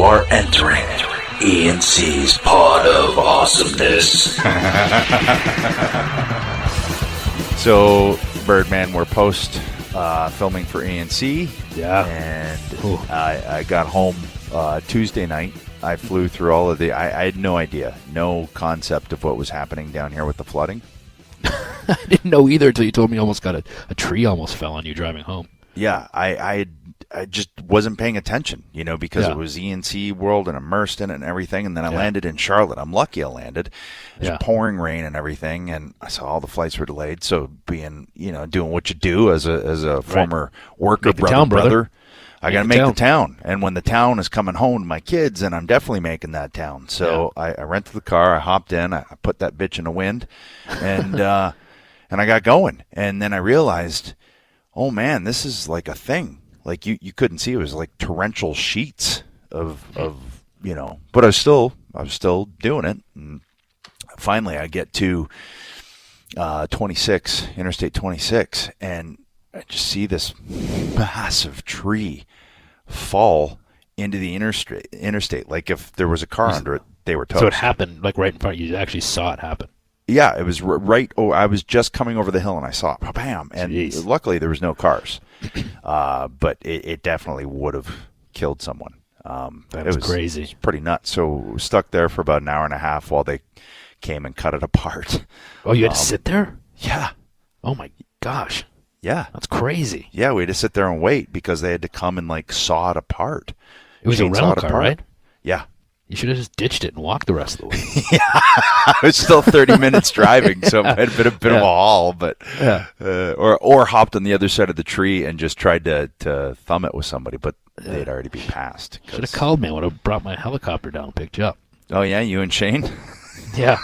are entering E&C's Pod of Awesomeness. So, Birdman, we're post filming for E&C. Yeah. And I got home Tuesday night. I flew through all of I had no idea, no concept of what was happening down here with the flooding. I didn't know either until you told me you almost got a tree almost fell on you driving home. Yeah, I just wasn't paying attention, because it was E&C world and immersed in it and everything. And then I landed in Charlotte. I'm lucky I landed. It was pouring rain and everything, and I saw all the flights were delayed. So being, doing what you do as a former worker, brother, I got to make the town. And when the town is coming home to my kids, and I'm definitely making that town. So I rented the car. I hopped in. I put that bitch in the wind, and and I got going. And then I realized, oh man, this is like a thing. Like you couldn't see. It was like torrential sheets of but I was still doing it. And finally I get to Interstate 26, and I just see this massive tree fall into the interstate. Like if there was a car under it, they were toast. So it happened like right in front of you. You actually saw it happen. Yeah, it was right. Oh, I was just coming over the hill and I saw it. Bam! And luckily there was no cars, but it definitely would have killed someone. That was crazy. It was pretty nuts. So stuck there for about an hour and a half while they came and cut it apart. Oh, you had to sit there? Yeah. Oh my gosh. Yeah, that's crazy. Yeah, we had to sit there and wait because they had to come and saw it apart. It was a rental car, right? Yeah. You should have just ditched it and walked the rest of the way. Yeah, I was still 30 minutes driving, so it might have been a bit of a haul, but or hopped on the other side of the tree and just tried to thumb it with somebody, but they'd already be passed. Should have called me. I would have brought my helicopter down and picked you up. Oh yeah, you and Shane. Yeah.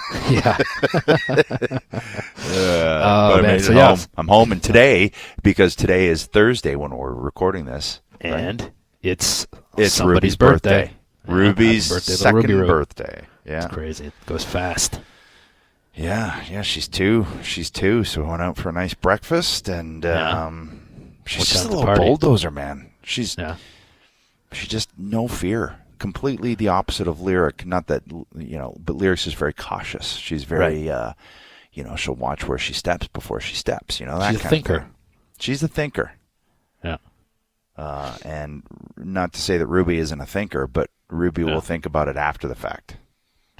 But man, home. I'm home, and because today is Thursday when we're recording this, and it's somebody's Ruby's birthday. Ruby's second birthday. Yeah, it's crazy. It goes fast. Yeah. She's two. So we went out for a nice breakfast, and she's just a little bulldozer, man. She's just no fear. Completely the opposite of Lyric. Not that but Lyric's is very cautious. She's very, she'll watch where she steps before she steps. That she's a thinker. She's a thinker. Yeah. And not to say that Ruby isn't a thinker, but Ruby will think about it after the fact.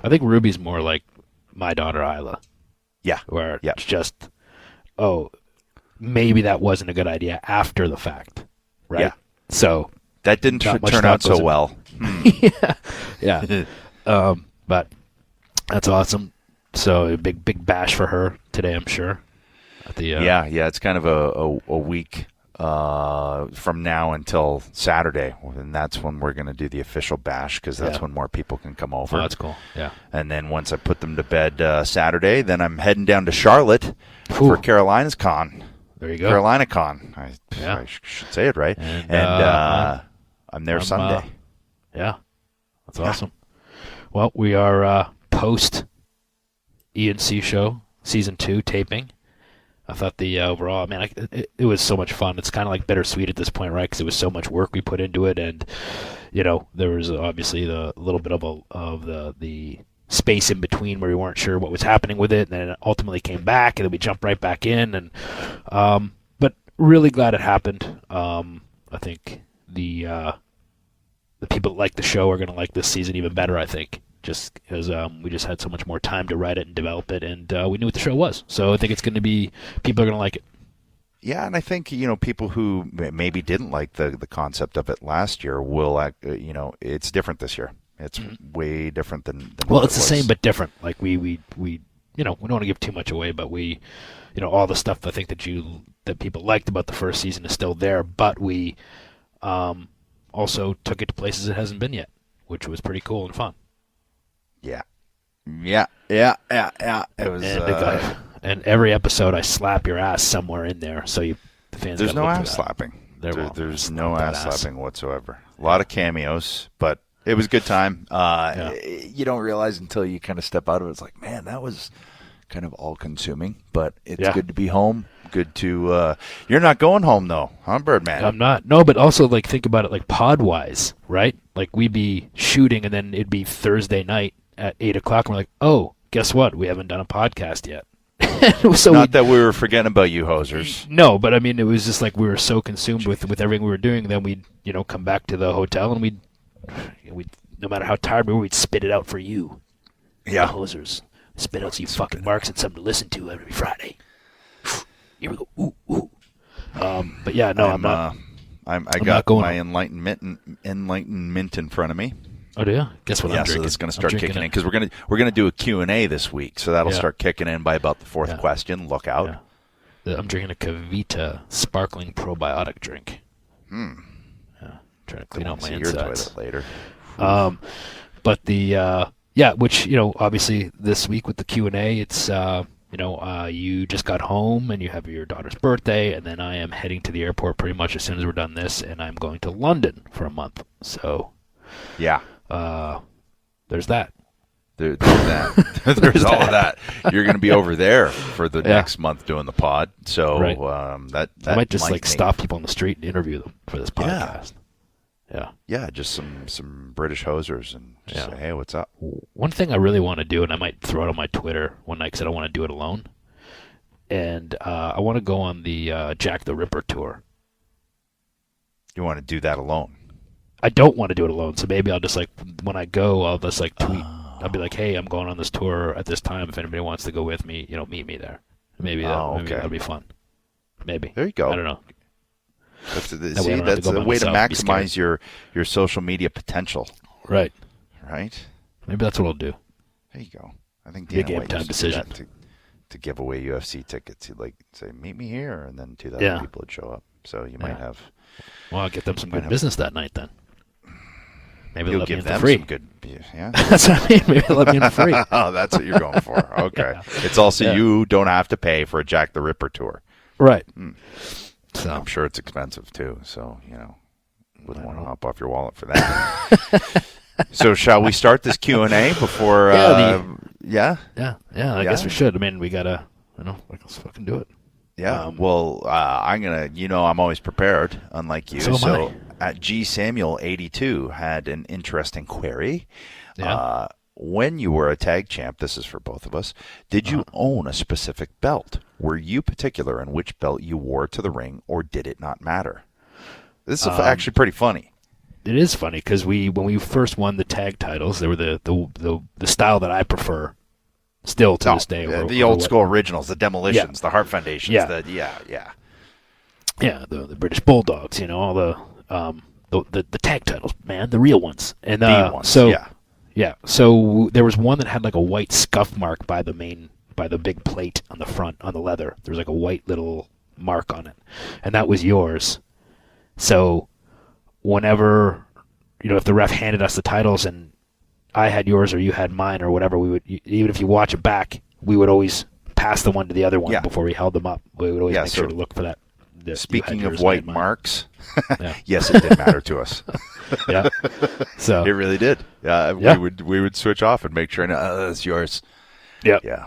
I think Ruby's more like my daughter Isla. Yeah. Where it's just, maybe that wasn't a good idea after the fact, right? Yeah. So that didn't turn out so well. Yeah. But that's awesome. So a big bash for her today, I'm sure. At the it's kind of a week from now until Saturday, and that's when we're going to do the official bash because that's when more people can come over. Oh, that's cool. Yeah. And then once I put them to bed Saturday, then I'm heading down to Charlotte for Carolina's Con. There you go. Carolina Con. I should say it right. And I'm there Sunday. Yeah. That's awesome. Well, we are post E&C Show Season 2 taping. I thought the overall, it was so much fun. It's kind of like bittersweet at this point, right? Because it was so much work we put into it, and there was obviously the little bit of the space in between where we weren't sure what was happening with it, and then it ultimately came back, and then we jumped right back in, and but really glad it happened. I think the people that like the show are going to like this season even better. I think. Just because we just had so much more time to write it and develop it, and we knew what the show was. So I think it's going to be, people are going to like it. Yeah, and I think, people who maybe didn't like the concept of it last year will, it's different this year. It's way different than well, it's the same but different. Like we don't want to give too much away, but we, all the stuff I think that people liked about the first season is still there, but we also took it to places it hasn't been yet, which was pretty cool and fun. Yeah. It was. And every episode, I slap your ass somewhere in there, so the fans. There's no ass slapping. There's no ass slapping whatsoever. A lot of cameos, but it was a good time. You don't realize until you kind of step out of it. It's like, man, that was kind of all-consuming. But it's good to be home. Good to. You're not going home though, huh, Birdman? I'm not. No, but also think about it pod-wise, right? Like, we'd be shooting, and then it'd be Thursday night at 8 o'clock, and we're like, oh, guess what? We haven't done a podcast yet. So Not that we were forgetting about you hosers. No, but I mean, it was just like we were so consumed with everything we were doing, then we'd, come back to the hotel, and we'd no matter how tired we were, we'd spit it out for you. Yeah. The hosers. Spit out some fucking marks and something to listen to every Friday. Here we go. Ooh, ooh. But yeah, no, I'm not. I got my enlightenment in front of me. Oh, do you? Guess what I'm drinking? So it's going to start kicking in because we're going to do a Q&A this week, so that'll start kicking in by about the fourth question. Look out. Yeah. I'm drinking a Kavita sparkling probiotic drink. Yeah, trying to clean out my insides. Your toilet later. But which obviously this week with the Q&A, it's you just got home and you have your daughter's birthday, and then I am heading to the airport pretty much as soon as we're done this, and I'm going to London for a month. So yeah. There's that. There's that. There's all of that. You're going to be over there for the next month doing the pod. So that I might just stop people on the street and interview them for this podcast. Yeah, just some British hosers and just say, hey, what's up? One thing I really want to do, and I might throw it on my Twitter one night because I don't want to do it alone, and I want to go on the Jack the Ripper tour. You want to do that alone? I don't want to do it alone, so maybe I'll just when I go, I'll just tweet. I'll be like, hey, I'm going on this tour at this time. If anybody wants to go with me, meet me there. Maybe that'll be fun. Maybe. There you go. I don't know. That's a way to maximize your social media potential. Right. Right? Maybe that's what I'll do. There you go. I think Big game time decision. To give away UFC tickets. He'd say, meet me here, and then 2,000 people would show up. So you might have... Well, I'll get them some good business that night then. Maybe you'll let give me in them for free. Some good... Yeah. That's what I mean. Maybe they'll let me in for free. Oh, that's what you're going for. Okay. It's also you don't have to pay for a Jack the Ripper tour. Right. So I'm sure it's expensive too, so wouldn't want to hop off your wallet for that. So shall we start this Q&A before? I guess we should. I mean, we gotta. Let's fucking do it. Yeah. I'm gonna. I'm always prepared, unlike you. So at G Samuel 82 had an interesting query. Yeah. When you were a tag champ, this is for both of us, did you own a specific belt? Were you particular in which belt you wore to the ring, or did it not matter? This is actually pretty funny. It is funny because when we first won the tag titles, they were the style that I prefer still to this day. The old school originals, the Demolitions, the Heart Foundations. Yeah, the British Bulldogs, all the tag titles, man, the real ones. And the ones, Yeah, so there was one that had a white scuff mark by the big plate on the front, on the leather. There was a white little mark on it, and that was yours. So whenever, if the ref handed us the titles and I had yours or you had mine or whatever, we would, even if you watch it back, we would always pass the one to the other one before we held them up. We would always make sure to look for that. Speaking of white marks, yes, it did matter to us. Yeah, so it really did. We would switch off and make sure that's yours. Yeah.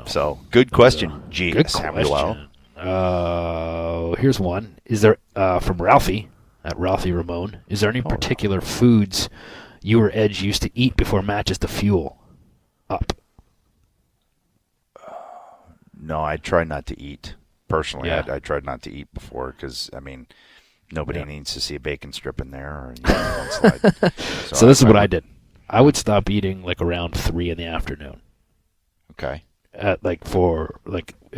So good question, G. Good Samuel. question. Here's one. Is there from Ralphie at Ralphie Ramon? Is there any particular foods you or Edge used to eat before matches to fuel up? No, I try not to eat. Personally, I tried not to eat before because, nobody needs to see a bacon strip in there. Or, one slide. So this is what I did. I would stop eating around 3 in the afternoon. Okay. At if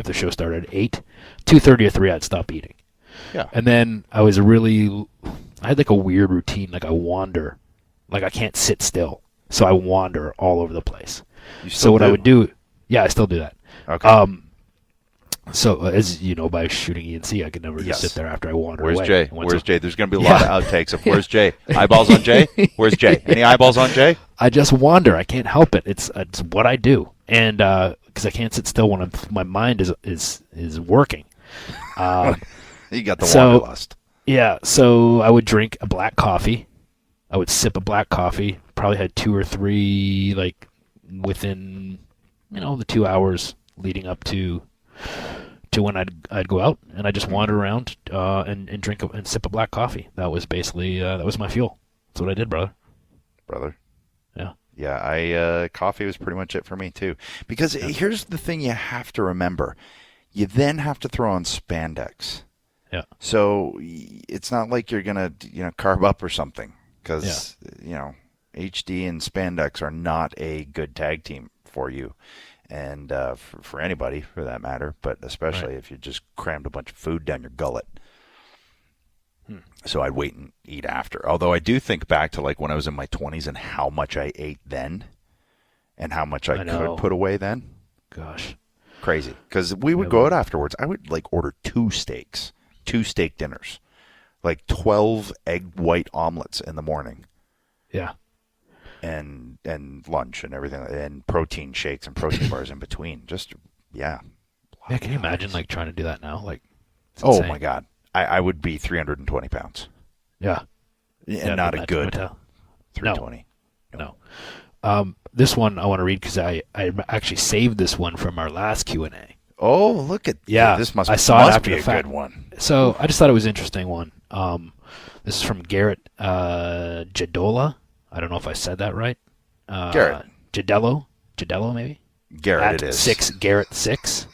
the show started at 8, 2:30 or 3, I'd stop eating. Yeah. And then I had a weird routine. I wander. I can't sit still. So I wander all over the place. I would do, I still do that. Okay. So, as you know, by shooting E&C, I could never just sit there after I wander away. Where's Jay? There's going to be a lot of outtakes of where's Jay? Eyeballs on Jay? Where's Jay? Any eyeballs on Jay? I just wander. I can't help it. It's what I do. And because I can't sit still when my mind is working. You got the wanderlust. Yeah, so I would drink a black coffee. I would sip a black coffee. Probably had 2 or 3, within, the 2 hours leading up to when I'd go out, and I just wander around and drink and sip a black coffee. That was basically that was my fuel. That's what I did, brother. Yeah. Yeah, coffee was pretty much it for me too. Because here's the thing you have to remember. You then have to throw on spandex. Yeah. So it's not like you're going to, carb up or something. Because, HD and spandex are not a good tag team for you. And for anybody, for that matter. But especially if you just crammed a bunch of food down your gullet. So I'd wait and eat after. Although I do think back to like when I was in my 20s and how much I ate then and how much I could put away then. Gosh. Crazy. Because we would go out afterwards. I would like order 2 steak dinners, like 12 egg white omelets in the morning. Yeah. And lunch and everything, and protein shakes and protein bars in between. Just, yeah. Yeah, can you imagine like trying to do that now? Like, oh my God. I would be 320 pounds. Yeah. And not a good 320. No. This one I want to read because I actually saved this one from our last Q&A. Oh, look at this must be a good one. So I just thought it was an interesting one. This is from Garrett Jadola. I don't know if I said that right. Garrett. Jadello maybe? Garrett it is. Garrett 6.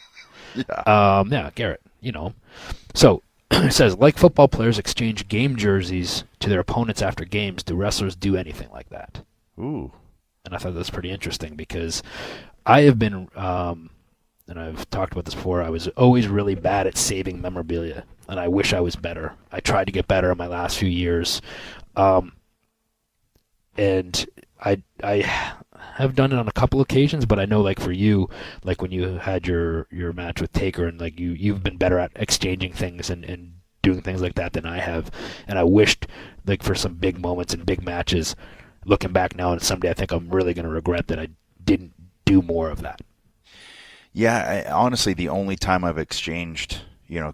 Yeah. Garrett, you know. So it says, like football players exchange game jerseys to their opponents after games, do wrestlers do anything like that? Ooh. And I thought that was pretty interesting because I have been, and I've talked about this before, I was always really bad at saving memorabilia, and I wish I was better. I tried to get better in my last few years. And I have done it on a couple occasions, but I know, like, for you, like when you had your match with Taker, and like you've been better at exchanging things and doing things like that than I have. And I wished, like, for some big moments and big matches, looking back now, and someday I think I'm really going to regret that I didn't do more of that. Yeah, honestly, the only time I've exchanged,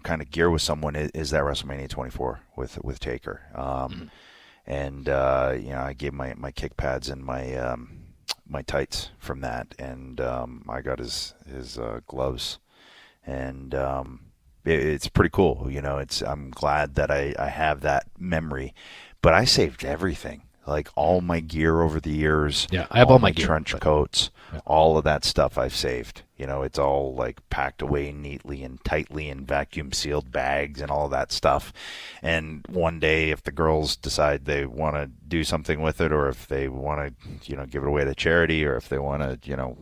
kind of gear with someone is that WrestleMania 24 with Taker. And I gave my kick pads and my my tights from that, and I got his gloves, and it's pretty cool. I'm glad that I have that memory, but I saved everything, like all my gear over the years. Yeah, I have all my gear, trench coats, all of that stuff I've saved. It's all like packed away neatly and tightly in vacuum sealed bags and all that stuff. And one day, if the girls decide they want to do something with it, or if they want to, give it away to charity, or if they want to,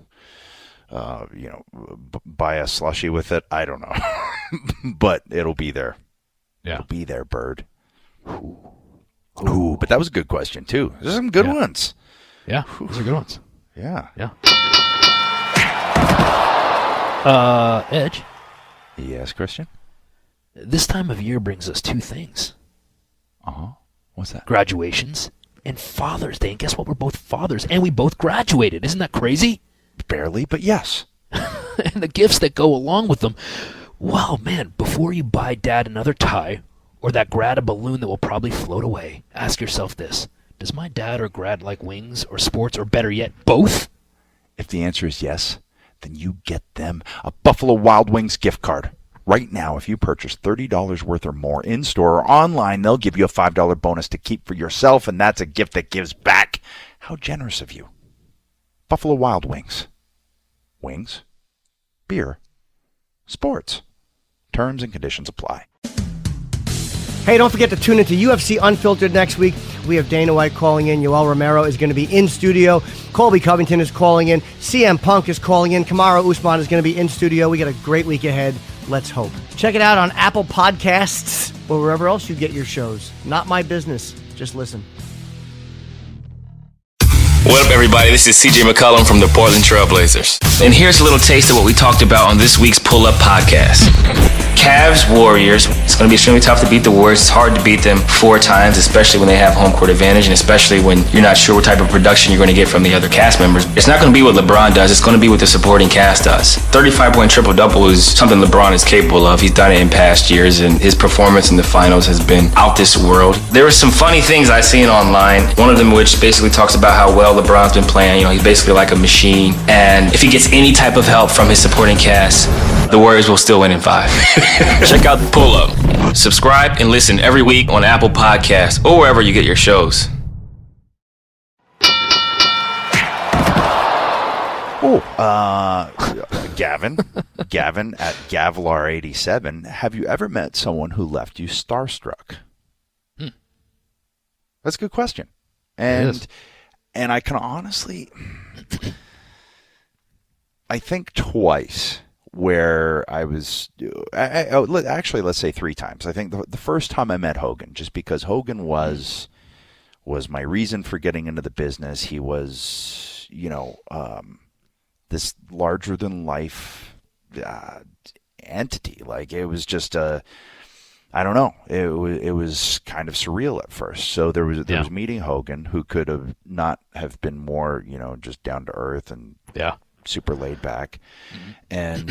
buy a slushie with it, I don't know. But it'll be there. Yeah. It'll be there, bird. Ooh, but that was a good question too. There's some good ones. Yeah, those are good ones. Yeah. Yeah. Edge. Yes, Christian? This time of year brings us 2 things. What's that? Graduations and Father's Day. And guess what? We're both fathers, and we both graduated. Isn't that crazy? Barely, but yes. And the gifts that go along with them. Wow, man, before you buy Dad another tie or that grad a balloon that will probably float away, ask yourself this. Does my dad or grad like wings or sports, or better yet, both? If the answer is yes, then you get them a Buffalo Wild Wings gift card. Right now, if you purchase $30 worth or more in-store or online, they'll give you a $5 bonus to keep for yourself, and that's a gift that gives back. How generous of you. Buffalo Wild Wings. Wings. Beer. Sports. Terms and conditions apply. Hey, don't forget to tune into UFC Unfiltered next week. We have Dana White calling in. Yoel Romero is going to be in studio. Colby Covington is calling in. CM Punk is calling in. Kamaru Usman is going to be in studio. We got a great week ahead. Let's hope. Check it out on Apple Podcasts or wherever else you get your shows. Not my business. Just listen. What up, everybody? This is CJ McCollum from the Portland Trail Blazers. And here's a little taste of what we talked about on this week's Pull Up Podcast. Cavs, Warriors. It's going to be extremely tough to beat the Warriors. It's hard to beat them 4 times, especially when they have home court advantage, and especially when you're not sure what type of production you're going to get from the other cast members. It's not going to be what LeBron does. It's going to be what the supporting cast does. 35-point triple-double is something LeBron is capable of. He's done it in past years, and his performance in the finals has been out this world. There were some funny things I seen online. One of them which basically talks about how well LeBron's been playing. He's basically like a machine. And if he gets any type of help from his supporting cast, the Warriors will still win in 5. Check out the Pull Up. Subscribe and listen every week on Apple Podcasts or wherever you get your shows. Gavin at Gavlar87. Have you ever met someone who left you starstruck? That's a good question. And I can honestly, I think twice where I was, actually, let's say 3 times. I think the first time I met Hogan, just because Hogan was my reason for getting into the business. He was, this larger than life entity. Like, it was just I don't know. It was kind of surreal at first. So there was meeting Hogan, who could have not have been more, just down to earth and super laid back, and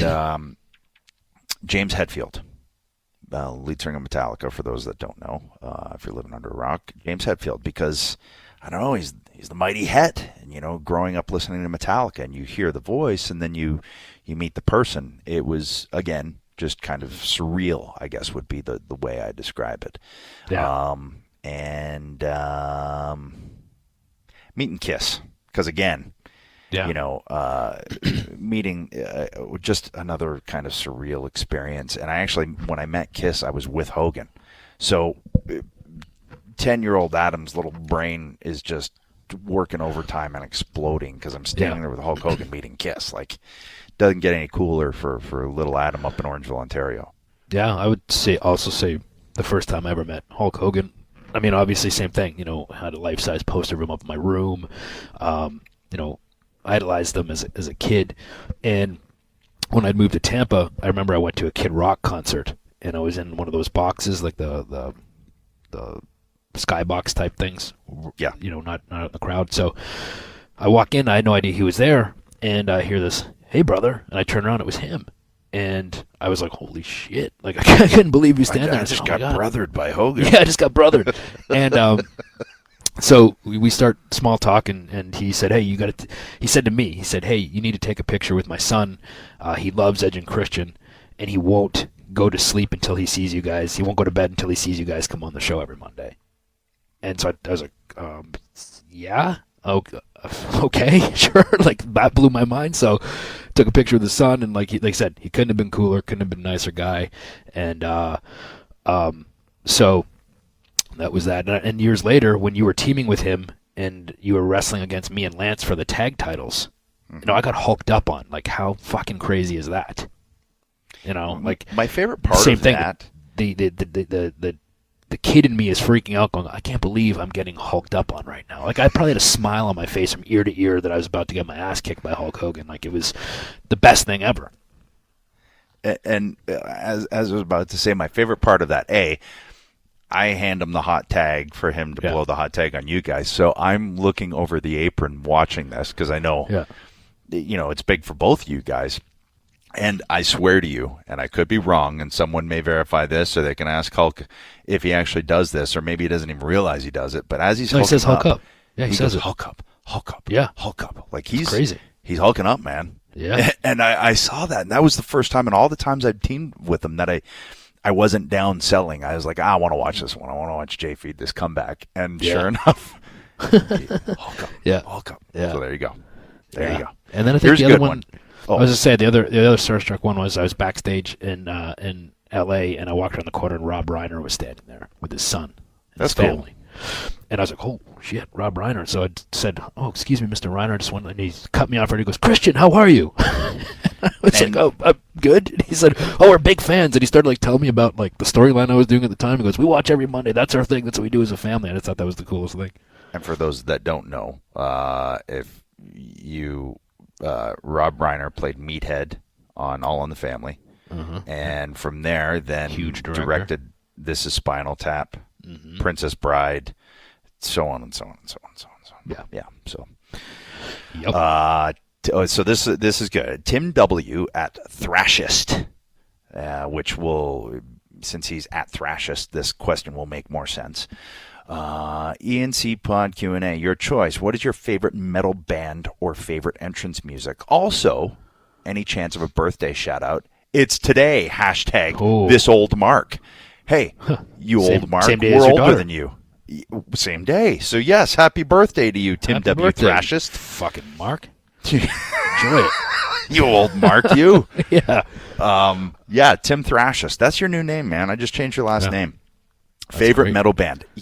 James Hetfield, lead singer of Metallica. For those that don't know, if you're living under a rock, James Hetfield, because I don't know, he's the mighty Het, and growing up listening to Metallica, and you hear the voice, and then you meet the person. It was, again, just kind of surreal, I guess, would be the way I describe it. Yeah. Meet and kiss, because again, meeting, just another kind of surreal experience. And I actually, when I met Kiss, I was with Hogan. So 10-year-old Adam's little brain is just working overtime and exploding because I'm standing there with Hulk Hogan meeting Kiss. Like, doesn't get any cooler for little Adam up in Orangeville, Ontario. Yeah, I would also say the first time I ever met Hulk Hogan, I mean, obviously same thing, I had a life-size poster of him up in my room, idolized them as a kid. And when I'd moved to Tampa, I remember I went to a Kid Rock concert, and I was in one of those boxes, like the skybox type things. Yeah. Not in the crowd. So I walk in, I had no idea he was there, and I hear this, "Hey, brother," and I turn around, it was him. And I was like, holy shit. Like, I couldn't believe he was standing there. I just got brothered by Hogan. Yeah, I just got brothered. And so we start small talk, and he said, hey, he said to me, he said, hey, you need to take a picture with my son. He loves Edge and Christian, and he won't go to sleep until he sees you guys. He won't go to bed until he sees you guys come on the show every Monday. And so I was like, yeah? Okay, sure. Like, that blew my mind. So took a picture of the son, and like I said, he couldn't have been cooler, couldn't have been a nicer guy. And so that was that. And years later, when you were teaming with him and you were wrestling against me and Lance for the tag titles, I got hulked up on. Like, how fucking crazy is that? Like, my favorite part same of thing, that. The kid in me is freaking out, going, I can't believe I'm getting hulked up on right now. Like, I probably had a smile on my face from ear to ear that I was about to get my ass kicked by Hulk Hogan. Like, it was the best thing ever. And as I was about to say, my favorite part of that, I hand him the hot tag for him to blow the hot tag on you guys. So I'm looking over the apron watching this because I know, it's big for both you guys. And I swear to you, and I could be wrong, and someone may verify this, or they can ask Hulk if he actually does this, or maybe he doesn't even realize he does it. But as he says Hulk up. Yeah, he says goes, it. Hulk up, Hulk up, yeah, Hulk up. Like, he's crazy. He's hulking up, man. Yeah. And I saw that, and that was the first time in all the times I've teamed with him that I wasn't down selling. I was like, I want to watch this one. I want to watch Jay feed this comeback. And sure enough, Hulk up, Hulk up. Yeah. So there you go. There you go. And then I think here's the a other good one. I was just saying the other starstruck one was I was backstage in L.A. and I walked around the corner and Rob Reiner was standing there with his son and his family. And I was like, oh shit, Rob Reiner. So I said, oh, excuse me, Mr. Reiner, I just wanted, and he cut me off and he goes, Christian, how are you? I was like, oh, I'm good. And he said, oh, we're big fans. And he started like telling me about like the storyline I was doing at the time. He goes, we watch every Monday. That's our thing. That's what we do as a family. And I thought that was the coolest thing. And for those that don't know, if you Rob Reiner played Meathead on All in the Family, and from there, then directed This Is Spinal Tap, Princess Bride, so on and so on and so on and so on. And so on. Yeah. So, so this is good. Tim W at Thrashist, which will, since he's at Thrashist, this question will make more sense. E&C Pod Q&A, your choice. What is your favorite metal band or favorite entrance music? Also, any chance of a birthday shout out? It's today. # this old Mark. Hey, you old Mark, we're older than you. Same day. So yes, happy birthday to you, Tim W. Thrashist. Fucking Mark. enjoy it. You old Mark, you. Yeah. Yeah, Tim Thrashus. That's your new name, man. I just changed your last name. That's Favorite great. metal band? I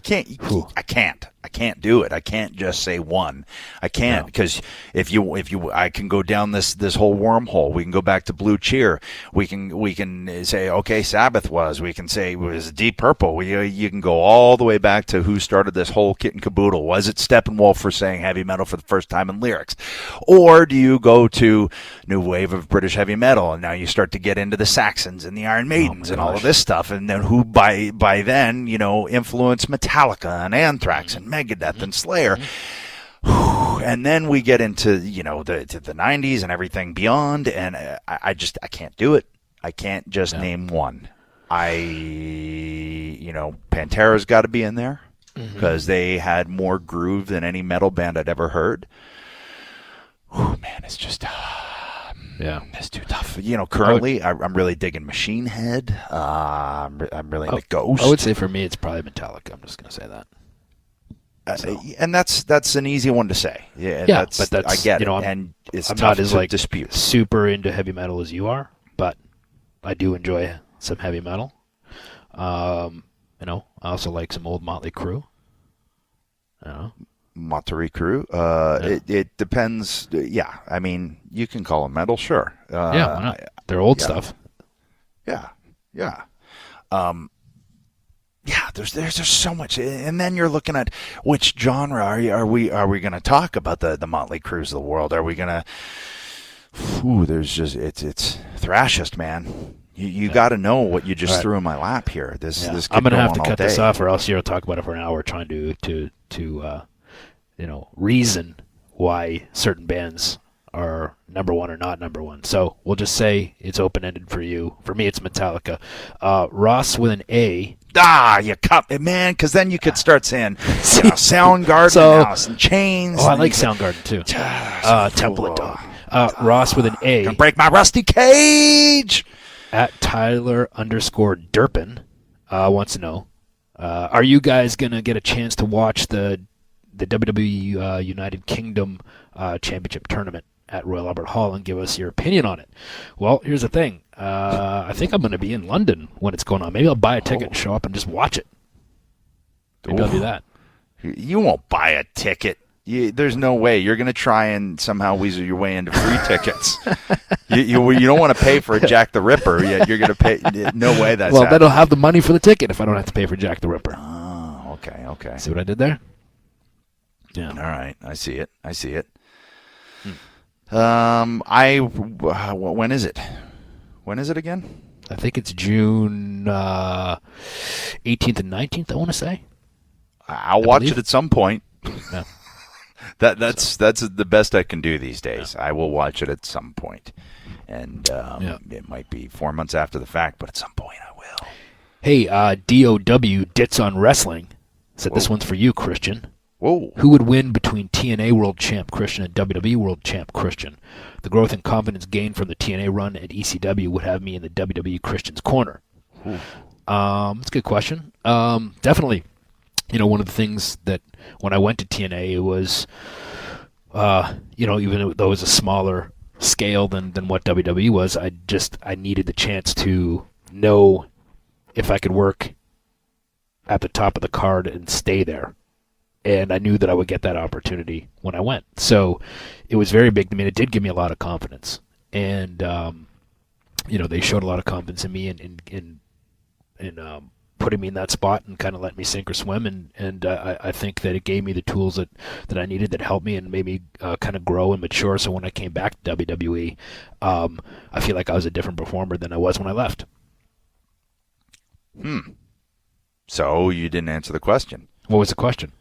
can't do it. I can't just say one. I can't, because I can go down this whole wormhole. We can go back to Blue Cheer. We can say, okay, Sabbath was. We can say it was Deep Purple. You can go all the way back to who started this whole kit and caboodle. Was it Steppenwolf for saying heavy metal for the first time in lyrics? Or do you go to new wave of British heavy metal, and now you start to get into the Saxons and the Iron Maidens and all of this stuff, and then who by then, influenced Metallica and Anthrax and Megadeth and Slayer. And then we get into, the 90s and everything beyond, and I can't do it. I can't just name one. Pantera's got to be in there because they had more groove than any metal band I'd ever heard. Oh man, it's just it's too tough. Currently I'm really digging Machine Head. I'm really into Ghost. I would say for me it's probably Metallica. I'm just going to say that. And that's an easy one to say. Yeah, but that's, I get it. I'm it's not tough as to dispute. super into heavy metal as you are, but I do enjoy some heavy metal. I also like some old Motley Crue. Motley Crue. It depends. Yeah, I mean, you can call them metal, sure. Why not? They're old stuff. Yeah. There's so much, and then you're looking at which genre are we going to talk about the Motley Crues of the world? Are we going to? There's just it's thrashist, man. You got to know what you just threw in my lap here. This I'm going to have to cut this off, or else you'll talk about it for an hour trying to reason why certain bands are number one or not number one. So we'll just say it's open-ended for you. For me, it's Metallica. Ross with an A. You cut it, man, because then you could start saying Soundgarden, Alice in Chains. Oh, I like Soundgarden too. Temple of Dog. Ross with an A. Gonna break my rusty cage. At Tyler_Durpin wants to know, are you guys gonna get a chance to watch the WWE United Kingdom Championship tournament at Royal Albert Hall and give us your opinion on it? Well, here's the thing. I think I'm going to be in London when it's going on. Maybe I'll buy a ticket and show up and just watch it. Maybe I'll do that. You won't buy a ticket. There's no way. You're going to try and somehow weasel your way into free tickets. You don't want to pay for a Jack the Ripper, yet you're going to pay. No way that's Well, then I'll have the money for the ticket if I don't have to pay for Jack the Ripper. Oh, okay. See what I did there? Yeah. All right. I see it. When is it? When is it again? I think it's June 18th and 19th, I want to say. I'll watch it at some point. Yeah. That's the best I can do these days. Yeah. I will watch it at some point. And it might be 4 months after the fact, but at some point I will. Hey, DOW Dits on Wrestling said this one's for you, Christian. Whoa. Who would win between TNA World Champ Christian and WWE World Champ Christian? The growth and confidence gained from the TNA run at ECW would have me in the WWE Christian's corner. It's a good question. Definitely, one of the things that when I went to TNA, it was, even though it was a smaller scale than what WWE was, I needed the chance to know if I could work at the top of the card and stay there. And I knew that I would get that opportunity when I went. So it was very big to me. It did give me a lot of confidence. And, they showed a lot of confidence in me in putting me in that spot and kind of let me sink or swim. And I think that it gave me the tools that I needed that helped me and made me kind of grow and mature. So when I came back to WWE, I feel like I was a different performer than I was when I left. So you didn't answer the question. What was the question?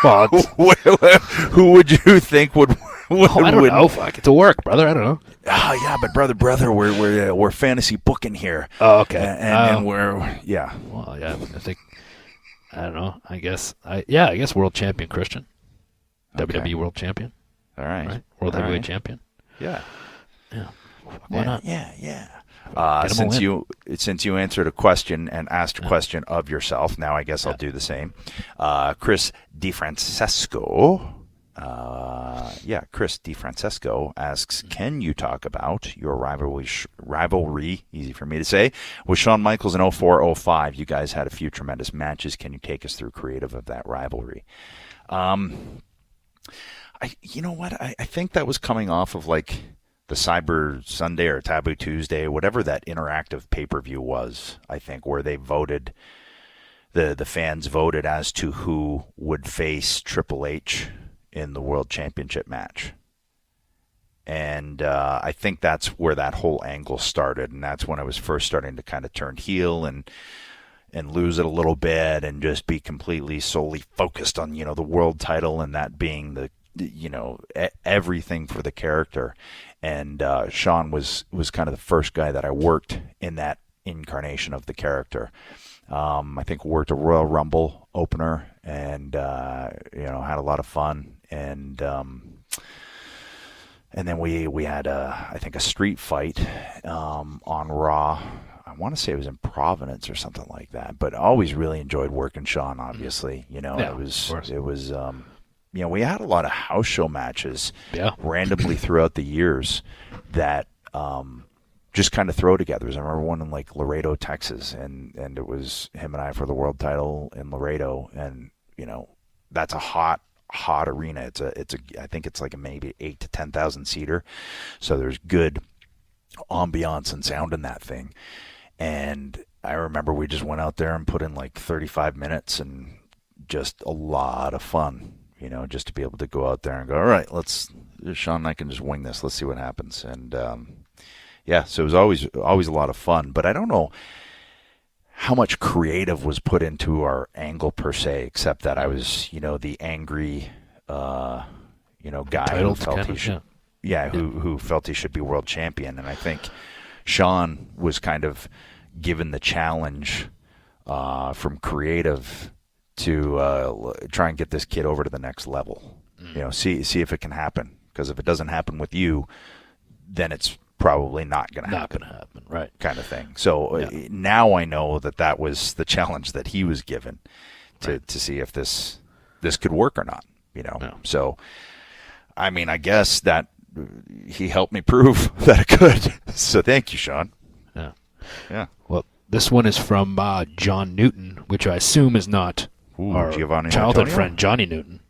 Well, who would you think would I don't know. Fuck, it's a work, brother. I don't know. Oh yeah, but brother, we're fantasy booking here. Oh, okay. And we're Well, yeah. I think I don't know. I guess world champion Christian, okay. WWE world champion. All right. World heavyweight champion. Yeah. Why not? Yeah. Since you answered a question and asked a question of yourself, now I guess I'll do the same. Chris DiFrancesco Chris DeFrancesco asks, can you talk about your rivalry, easy for me to say, with Shawn Michaels in 04-05? You guys had a few tremendous matches. Can you take us through creative of that rivalry? You know what? I think that was coming off of like the Cyber Sunday or Taboo Tuesday, whatever that interactive pay-per-view was, I think, where they voted, the fans voted as to who would face Triple H in the World Championship match. And I think that's where that whole angle started, and that's when I was first starting to kind of turn heel and lose it a little bit and just be completely solely focused on, the world title and that being the, everything for the character. And Shawn was kind of the first guy that I worked in that incarnation of the character. I think worked a Royal Rumble opener and, had a lot of fun. And then we had, I think, a street fight on Raw. I want to say it was in Providence or something like that. But I always really enjoyed working Shawn, obviously. We had a lot of house show matches randomly throughout the years that just kind of throw together. I remember one in like Laredo, Texas, and it was him and I for the world title in Laredo. And, that's a hot arena. I think it's like a maybe 8,000 to 10,000 seater. So there's good ambiance and sound in that thing. And I remember we just went out there and put in like 35 minutes and just a lot of fun, just to be able to go out there and go, all right, Shawn and I can just wing this. Let's see what happens. And, so it was always a lot of fun, but I don't know how much creative was put into our angle per se, except that I was, the angry, guy who felt who felt he should be world champion. And I think Shawn was kind of given the challenge from creative to try and get this kid over to the next level. See if it can happen. Because if it doesn't happen with you, then it's probably not going to happen, right? Kind of thing. So now I know that was the challenge that he was given to see if this could work or not. So I mean, I guess that he helped me prove that it could. So thank you, Shawn. Yeah. Well, this one is from John Newton, which I assume is not our Giovanni childhood Antonio? Friend Johnny Newton.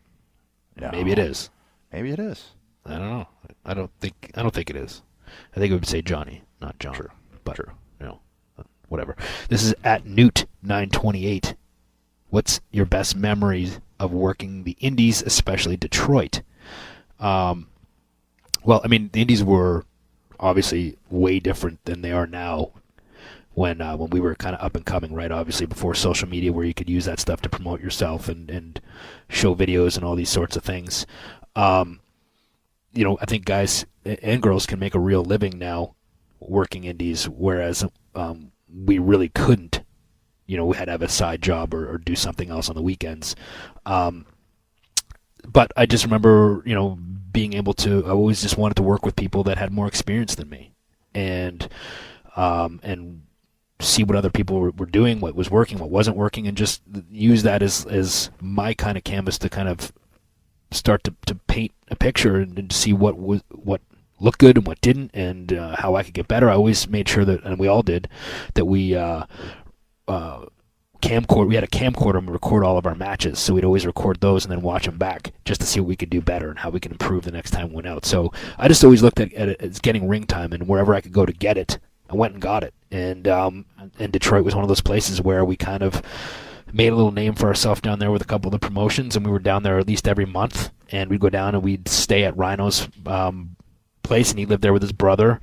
No. Maybe it is. Maybe it is. I don't know. I don't think it is. I think it would say Johnny, not John. True. But, whatever. This is at Newt928. What's your best memories of working the Indies, especially Detroit? Well, I mean, the Indies were obviously way different than they are now when we were kind of up and coming, right? Obviously, before social media, where you could use that stuff to promote yourself and show videos and all these sorts of things. I think guys and girls can make a real living now working Indies, whereas we really couldn't. We had to have a side job or do something else on the weekends. But I just remember, being able to. I always just wanted to work with people that had more experience than me, and see what other people were doing, what was working, what wasn't working, and just use that as my kind of canvas to kind of start to paint a picture and to see what looked good and what didn't, and how I could get better. I always made sure that, and we all did, that we camcorder. We had a camcorder and we record all of our matches, so we'd always record those and then watch them back just to see what we could do better and how we could improve the next time we went out. So I just always looked at it as getting ring time, and wherever I could go to get it, I went and got it. And Detroit was one of those places where we kind of made a little name for ourselves down there with a couple of the promotions, and we were down there at least every month, and we'd go down and we'd stay at Rhino's place, and he lived there with his brother,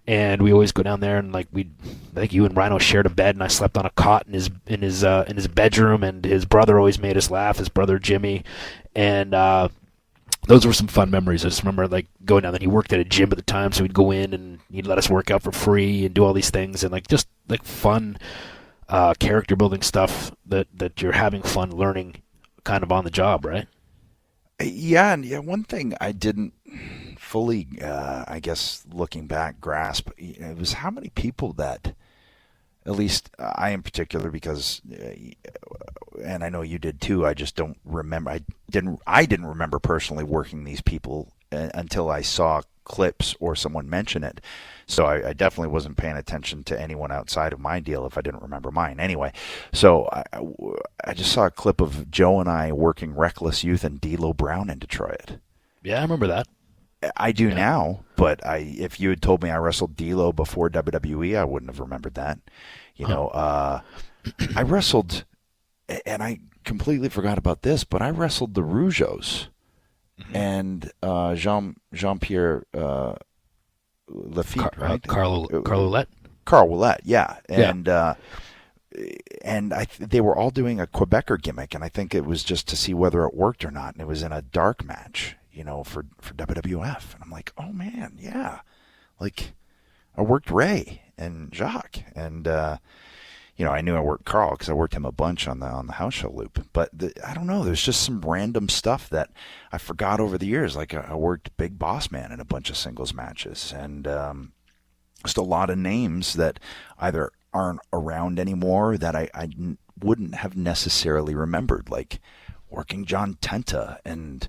and we always go down there, and I think you and Rhino shared a bed, and I slept on a cot in his bedroom, and his brother always made us laugh, his brother Jimmy, and those were some fun memories. I just remember going down there. He worked at a gym at the time, so we'd go in and he'd let us work out for free and do all these things, and just fun character building stuff that you're having fun learning kind of on the job, right? Yeah, and one thing I didn't fully, I guess, looking back, grasp, it was how many people that, at least I in particular, because, and I know you did too, I just don't remember. didn't remember personally working these people until I saw clips or someone mention it. So I definitely wasn't paying attention to anyone outside of my deal if I didn't remember mine. Anyway, so I just saw a clip of Joe and I working Reckless Youth and D'Lo Brown in Detroit. Yeah, I remember that. I do now, but if you had told me I wrestled D'Lo before WWE, I wouldn't have remembered that. I wrestled, and I completely forgot about this, but I wrestled the Rougeaus and Jean-Pierre Lafitte, right? Carl Ouellette. Carl Ouellette, yeah. And they were all doing a Quebecer gimmick, and I think it was just to see whether it worked or not, and it was in a dark match, for WWF. And I'm like, oh, man, yeah. Like, I worked Ray and Jacques, and, I knew I worked Carl because I worked him a bunch on the house show loop. But I don't know, there's just some random stuff that I forgot over the years. Like, I worked Big Boss Man in a bunch of singles matches, and just a lot of names that either aren't around anymore that I wouldn't have necessarily remembered, like working John Tenta and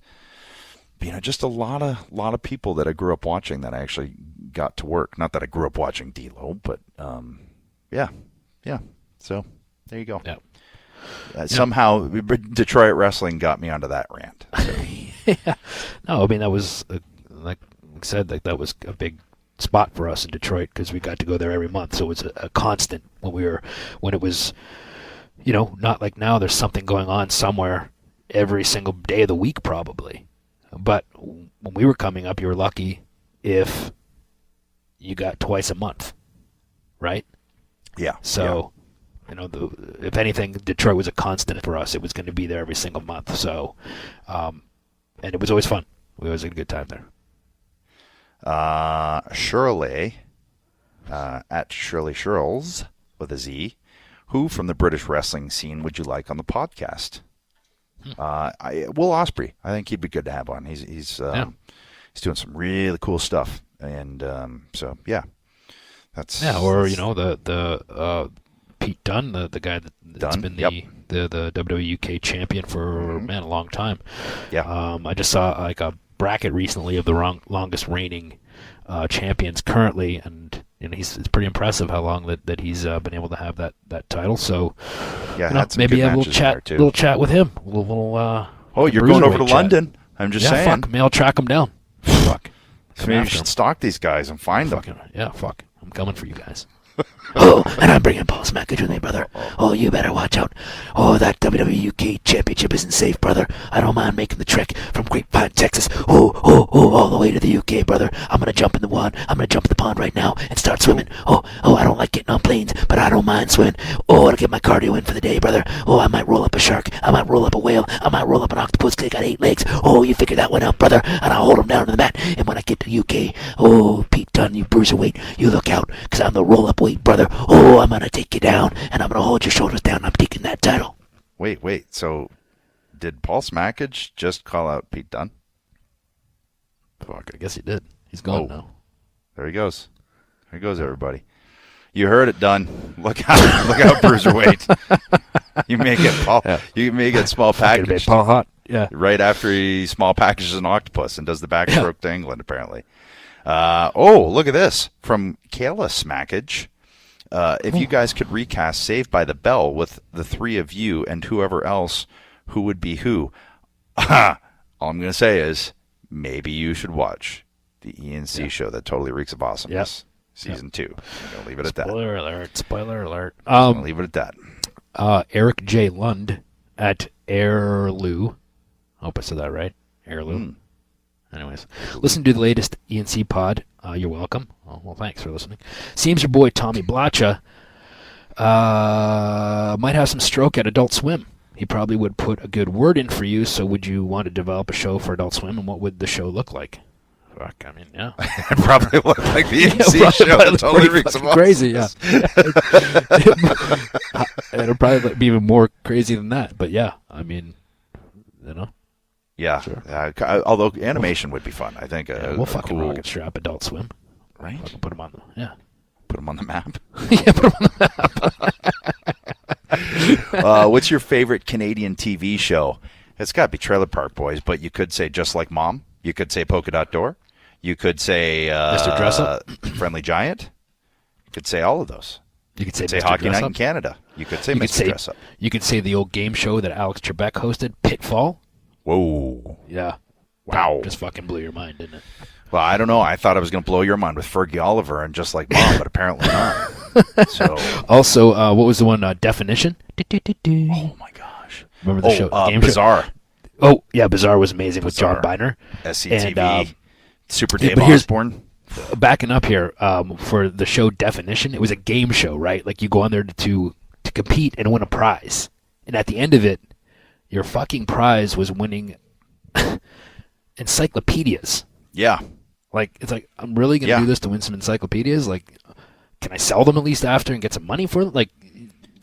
just a lot of people that I grew up watching that I actually got to work. Not that I grew up watching D'Lo, but yeah. So there you go. Yeah. Somehow Detroit wrestling got me onto that rant. So. Yeah. No, I mean that was like I said, that was a big spot for us in Detroit because we got to go there every month, so it was a constant when it was, not like now. There's something going on somewhere every single day of the week probably, but when we were coming up, you were lucky if you got twice a month, right? Yeah. So, if anything, Detroit was a constant for us. It was going to be there every single month. So, and it was always fun. We always had a good time there. Shirley, at Shirley Shirls with a Z, who from the British wrestling scene would you like on the podcast? Will Ospreay. I think he'd be good to have on. He's doing some really cool stuff, and so yeah, that's or the Pete Dunne, the guy that's been the WWE UK champion for a long time. Yeah, I just saw like a bracket recently of the longest reigning champions currently, and it's pretty impressive how long that he's been able to have that title. So yeah, maybe have a little chat with him. You're going over to London? I'm just saying. Fuck, maybe I'll track him down. Fuck. Maybe you should stalk these guys and find them. Yeah, fuck. I'm coming for you guys. Oh, and I'm bringing Paul Smackage with me, brother. Oh, you better watch out. Oh, that WWE UK Championship isn't safe, brother. I don't mind making the trek from Grapevine, Texas. Oh, all the way to the UK, brother. I'm going to jump in the water. I'm going to jump in the pond right now and start swimming. Oh, I don't like getting on planes, but I don't mind swimming. Oh, I'll get my cardio in for the day, brother. Oh, I might roll up a shark. I might roll up a whale. I might roll up an octopus because they got 8 legs. Oh, you figure that one out, brother. And I'll hold them down to the mat. And when I get to the UK, oh, Pete Dunne, you bruiserweight, you look out because I'm the roll-up weight, brother. Oh, I'm going to take you down, and I'm going to hold your shoulders down, and I'm taking that title. Wait. So, did Paul Smackage just call out Pete Dunne? Fuck, I guess he did. He's gone now. There he goes. There he goes, everybody. You heard it, Dunne. Look out, bruiserweight. You may get Paul. Yeah. You may get small package. Paul hot. Yeah. Right after he small packages an octopus and does the backstroke to England, apparently. Look at this from Kayla Smackage. If you guys could recast Saved by the Bell with the 3 of you and whoever else, who would be who? All I'm going to say is maybe you should watch the E&C show that totally reeks of awesomeness. Season 2. I'm going to leave it at that. Spoiler alert. I'm going to leave it at that. Eric J. Lund at Airloo. I hope I said that right. Airloo. Anyways, listen to the latest E&C pod. You're welcome. Oh, well, thanks for listening. Seems your boy Tommy Blacha might have some stroke at Adult Swim. He probably would put a good word in for you, so would you want to develop a show for Adult Swim, and what would the show look like? Fuck, I mean, yeah. It probably look like the E&C show. It totally reeks of crazy, yeah. It'll probably be even more crazy than that, but yeah, I mean, Yeah, sure. Although animation would be fun, I think. We'll fucking rocket strap Adult Swim. Right? Fucking put them on Put them on the map. Yeah, put them on the map. What's your favorite Canadian TV show? It's got to be Trailer Park Boys, but you could say Just Like Mom. You could say Polka Dot Door. You could say Mr. Dressup. Friendly Giant. You could say all of those. You could say, Mr. Hockey Night in Canada. You could say Mr. Dressup. You could say the old game show that Alex Trebek hosted, Pitfall. Whoa. Yeah. Wow. That just fucking blew your mind, didn't it? Well, I don't know. I thought I was going to blow your mind with Fergie Oliver and Just Like Mom, but apparently not. So. Also, what was the one, Definition? Oh, my gosh. Remember the show? Game Bizarre. Show? Oh, yeah, Bizarre was amazing with John Biner. SCTV. And, Super Dave Osborne. Backing up here, for the show Definition, it was a game show, right? Like you go on there to compete and win a prize. And at the end of it, your fucking prize was winning encyclopedias. Yeah. Like, it's like, I'm really going to do this to win some encyclopedias? Like, can I sell them at least after and get some money for them? Like,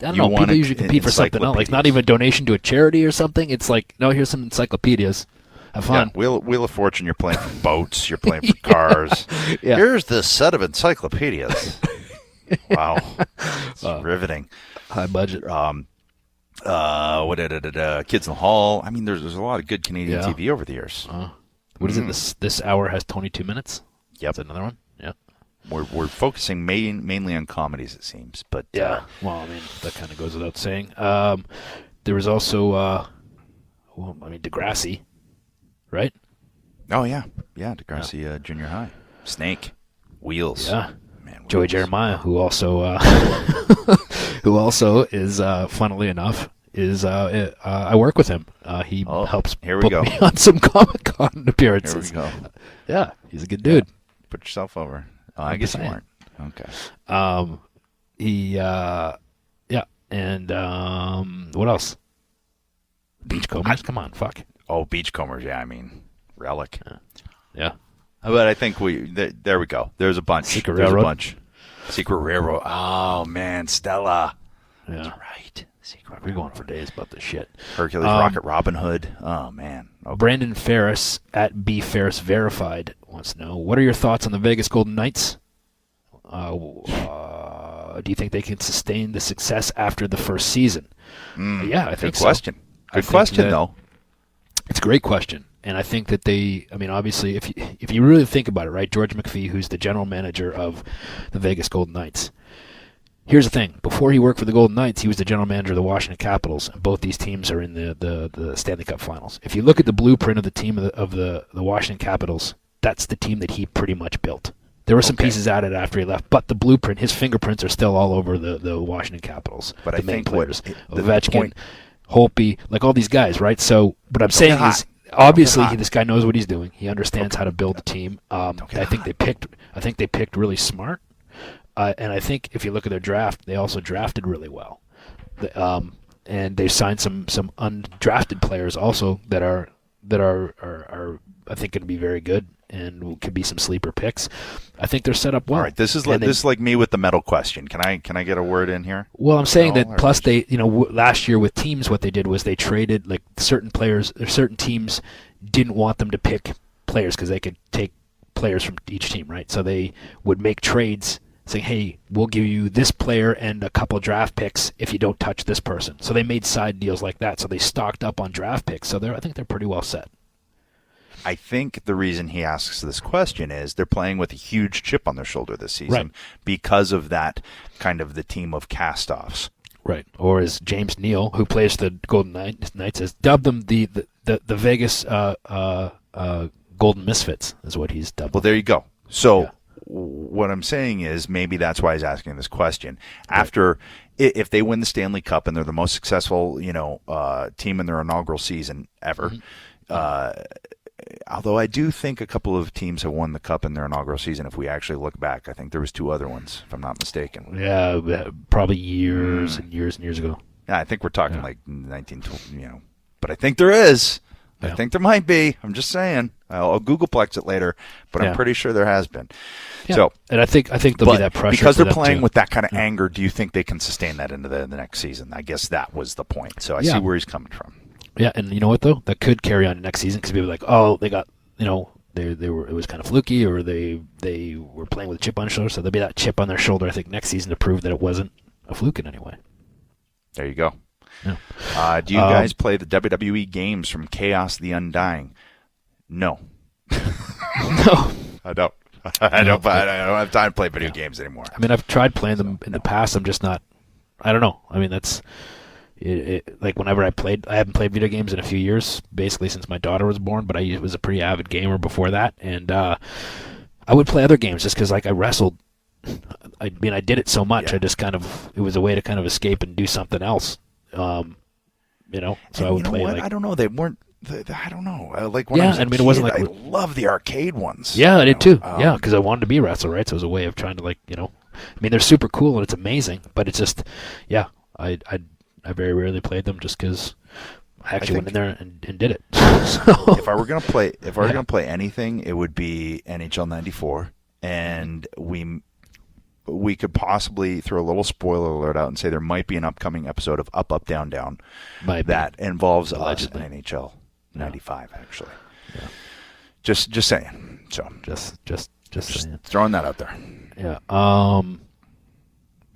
I don't know. People usually compete for something else. Like, not even a donation to a charity or something. It's like, no, here's some encyclopedias. Have fun. Yeah, Wheel of Fortune, you're playing for boats. You're playing for cars. Yeah. Here's this set of encyclopedias. Wow. It's riveting. High budget. Kids in the Hall. I mean, there's a lot of good Canadian TV over the years. What is it? This hour has 22 minutes? Yep. Is that another one? Yeah. We're focusing mainly on comedies, it seems. But yeah. Well, I mean, that kind of goes without saying. There was also, Degrassi, right? Oh, yeah. Yeah, Degrassi Junior High. Snake. Wheels. Yeah. Man, Joey Jeremiah, who also is, funnily enough, I work with him. He helps book me on some Comic-Con appearances. Here we go. Yeah, he's a good dude. Put yourself over. Oh, I guess you weren't. Okay. And what else? Beachcombers? Come on, fuck. Oh, Beachcombers, yeah, I mean, relic. Yeah. But I think there we go. There's a bunch. Secret There's Railroad. a bunch. Secret Railroad. Oh, man, Stella. Yeah. That's right. Secret We're going for days about this shit. Hercules, Rocket, Robin Hood. Oh, man. Okay. Brandon Ferris at B Ferris Verified wants to know, what are your thoughts on the Vegas Golden Knights? Do you think they can sustain the success after the first season? Yeah, I think Good question. so. Good question, though. It's a great question. And I think that obviously, if you really think about it, right, George McPhee, who's the general manager of the Vegas Golden Knights, here's the thing. Before he worked for the Golden Knights, he was the general manager of the Washington Capitals, and both these teams are in the Stanley Cup Finals. If you look at the blueprint of the team of the Washington Capitals, that's the team that he pretty much built. There were some pieces added after he left, but the blueprint, his fingerprints are still all over the Washington Capitals. But the I main think players, the Ovechkin, point, Holtby, like all these guys, right? So what I'm saying is, obviously, this guy knows what he's doing. He understands how to build a team. I think they picked really smart, and I think if you look at their draft, they also drafted really well. And they signed some undrafted players also that are I think going to be very good and could be some sleeper picks. I think they're set up well. All right, this is like me with the medal question. Can I get a word in here? Well, I'm saying that plus they, last year with teams, what they did was they traded like certain players. Certain teams didn't want them to pick players because they could take players from each team, right? So they would make trades saying, hey, we'll give you this player and a couple draft picks if you don't touch this person. So they made side deals like that. So they stocked up on draft picks. So I think they're pretty well set. I think the reason he asks this question is they're playing with a huge chip on their shoulder this season because of that kind of the team of cast-offs. Right. Or as James Neal, who plays the Golden Knights, has dubbed them the Vegas Golden Misfits is what he's dubbed. Well, there you go. So what I'm saying is maybe that's why he's asking this question. After if they win the Stanley Cup and they're the most successful, team in their inaugural season ever, although I do think a couple of teams have won the Cup in their inaugural season. If we actually look back, I think there was two other ones, if I'm not mistaken. Yeah, probably years and years and years ago. Yeah, I think we're talking like 1920, But I think there is. I think there might be. I'm just saying. I'll Googleplex it later, but I'm pretty sure there has been. Yeah. So, and I think there'll be that pressure because for they're them playing too. with that kind of anger. Do you think they can sustain that into the next season? I guess that was the point. So I see where he's coming from. Yeah, and you know what though? That could carry on to next season because people are like, oh, they got they were it was kind of fluky, or they were playing with a chip on their shoulder. So there'll be that chip on their shoulder. I think next season to prove that it wasn't a fluke in any way. There you go. Yeah. Do you guys play the WWE games from Chaos the Undying? No. No. I don't. I don't have time to play video games anymore. I mean, I've tried playing them in the past. I'm just not. I don't know. I mean, that's like whenever I haven't played video games in a few years, basically since my daughter was born. But I was a pretty avid gamer before that, and I would play other games just because, like, I wrestled. I mean, I did it so much. I just it was a way to kind of escape and do something else. So I would play. Like, I don't know. They weren't. I don't know. Like when I was a kid, it wasn't like I love the arcade ones. Yeah, I did too. Because I wanted to be a wrestler, right? So it was a way of trying to, like, I mean, they're super cool and it's amazing, but it's just, I very rarely played them just because I actually went in there and did it. So, if I were gonna play anything, it would be NHL '94, and we could possibly throw a little spoiler alert out and say there might be an upcoming episode of Up Up Down Down that involves allegedly NHL '95, actually. Yeah. Just saying. So just saying. Throwing that out there. Yeah.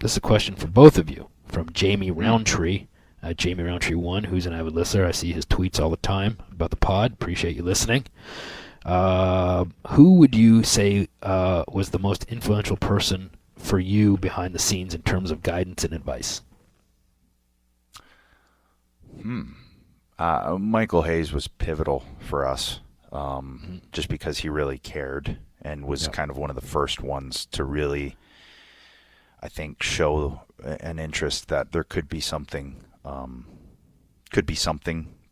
This is a question for both of you from Jamie Roundtree. Jamie Roundtree 1, who's an avid listener. I see his tweets all the time about the pod. Appreciate you listening. Who would you say was the most influential person for you behind the scenes in terms of guidance and advice? Michael Hayes was pivotal for us, just because he really cared and was kind of one of the first ones to really, I think, show an interest that there could be something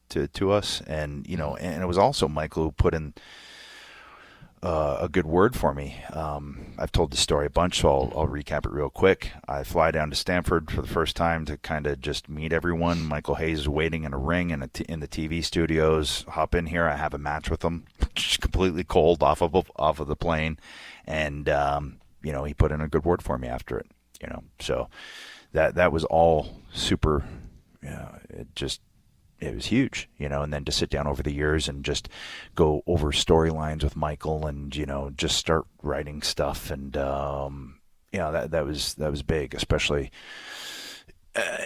to us, and and it was also Michael who put in a good word for me. I've told the story a bunch, so I'll recap it real quick. I fly down to Stanford for the first time to kind of just meet everyone. Michael Hayes is waiting in a ring in the TV studios. Hop in here. I have a match with him, just completely cold off of the plane, and he put in a good word for me after it. So that was all super. It was huge, and then to sit down over the years and just go over storylines with Michael and, just start writing stuff. And, that was big, especially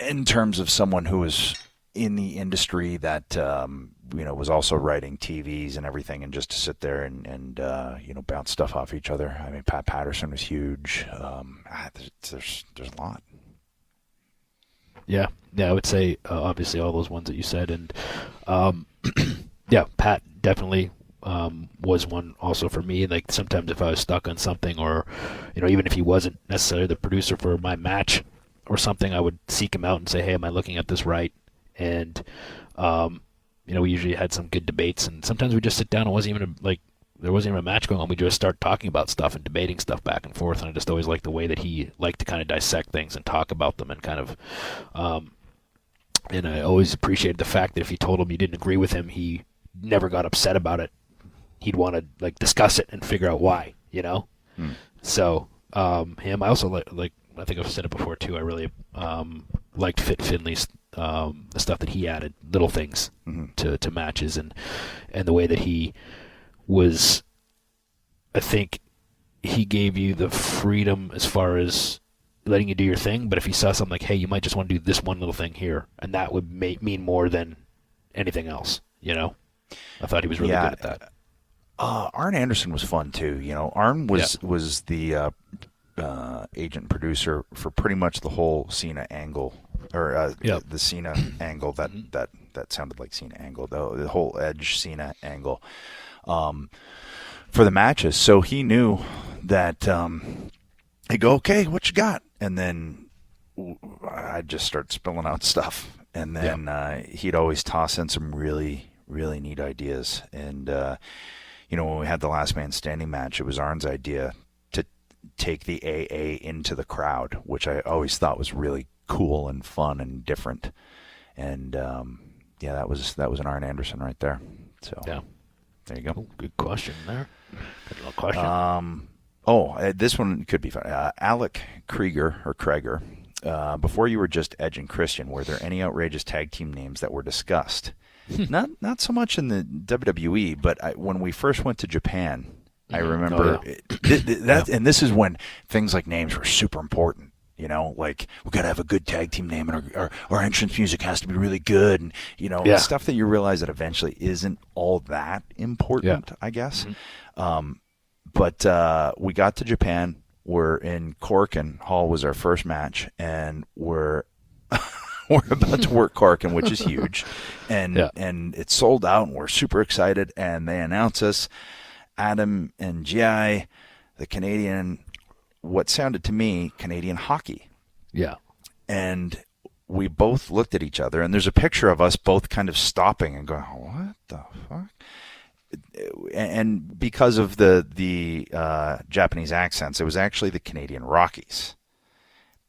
in terms of someone who was in the industry that, was also writing TVs and everything, and just to sit there and bounce stuff off each other. I mean, Pat Patterson was huge. There's a lot. Yeah, I would say obviously all those ones that you said, and Pat definitely was one also for me. Like sometimes if I was stuck on something, or even if he wasn't necessarily the producer for my match or something, I would seek him out and say, "Hey, am I looking at this right?" And we usually had some good debates, and sometimes we just sit down. It wasn't even there wasn't even a match going on. We just start talking about stuff and debating stuff back and forth. And I just always liked the way that he liked to kind of dissect things and talk about them and kind of, and I always appreciated the fact that if you told him you didn't agree with him, he never got upset about it. He'd want to discuss it and figure out why, So, him, I also like, I think I've said it before too. I really, liked Fit Finley's, the stuff that he added, little things to matches and the way that he was, I think he gave you the freedom as far as letting you do your thing, but if he saw something like, hey, you might just want to do this one little thing here, and that would mean more than anything else, I thought he was really good at that. Arn Anderson was fun too. Arn was the agent producer for pretty much the whole Cena angle, or the Cena angle that sounded like Cena angle, though, the whole Edge Cena angle. For the matches, so he knew that he'd go, okay, what you got? And then I'd just start spilling out stuff, and then he'd always toss in some really, really neat ideas. And when we had the Last Man Standing match, it was Arn's idea to take the AA into the crowd, which I always thought was really cool and fun and different. And that was an Arn Anderson right there. So there you go. Oh, good question there. Good little question. This one could be fun. Alec Krieger, before you were just Edge and Christian, were there any outrageous tag team names that were discussed? Not so much in the WWE, but when we first went to Japan, I remember that, and this is when things like names were super important. You know, like, we got to have a good tag team name, and our entrance music has to be really good. And, you know, stuff that you realize that eventually isn't all that important, I guess. But we got to Japan. We're in Corkin. Hall was our first match, and we're about to work Corkin, which is huge. And it's sold out, and we're super excited. And they announce us, Adam and G.I., the Canadian, what sounded to me Canadian hockey. Yeah. And we both looked at each other, and there's a picture of us both kind of stopping and going, what the fuck? And because of the Japanese accents, it was actually the Canadian Rockies.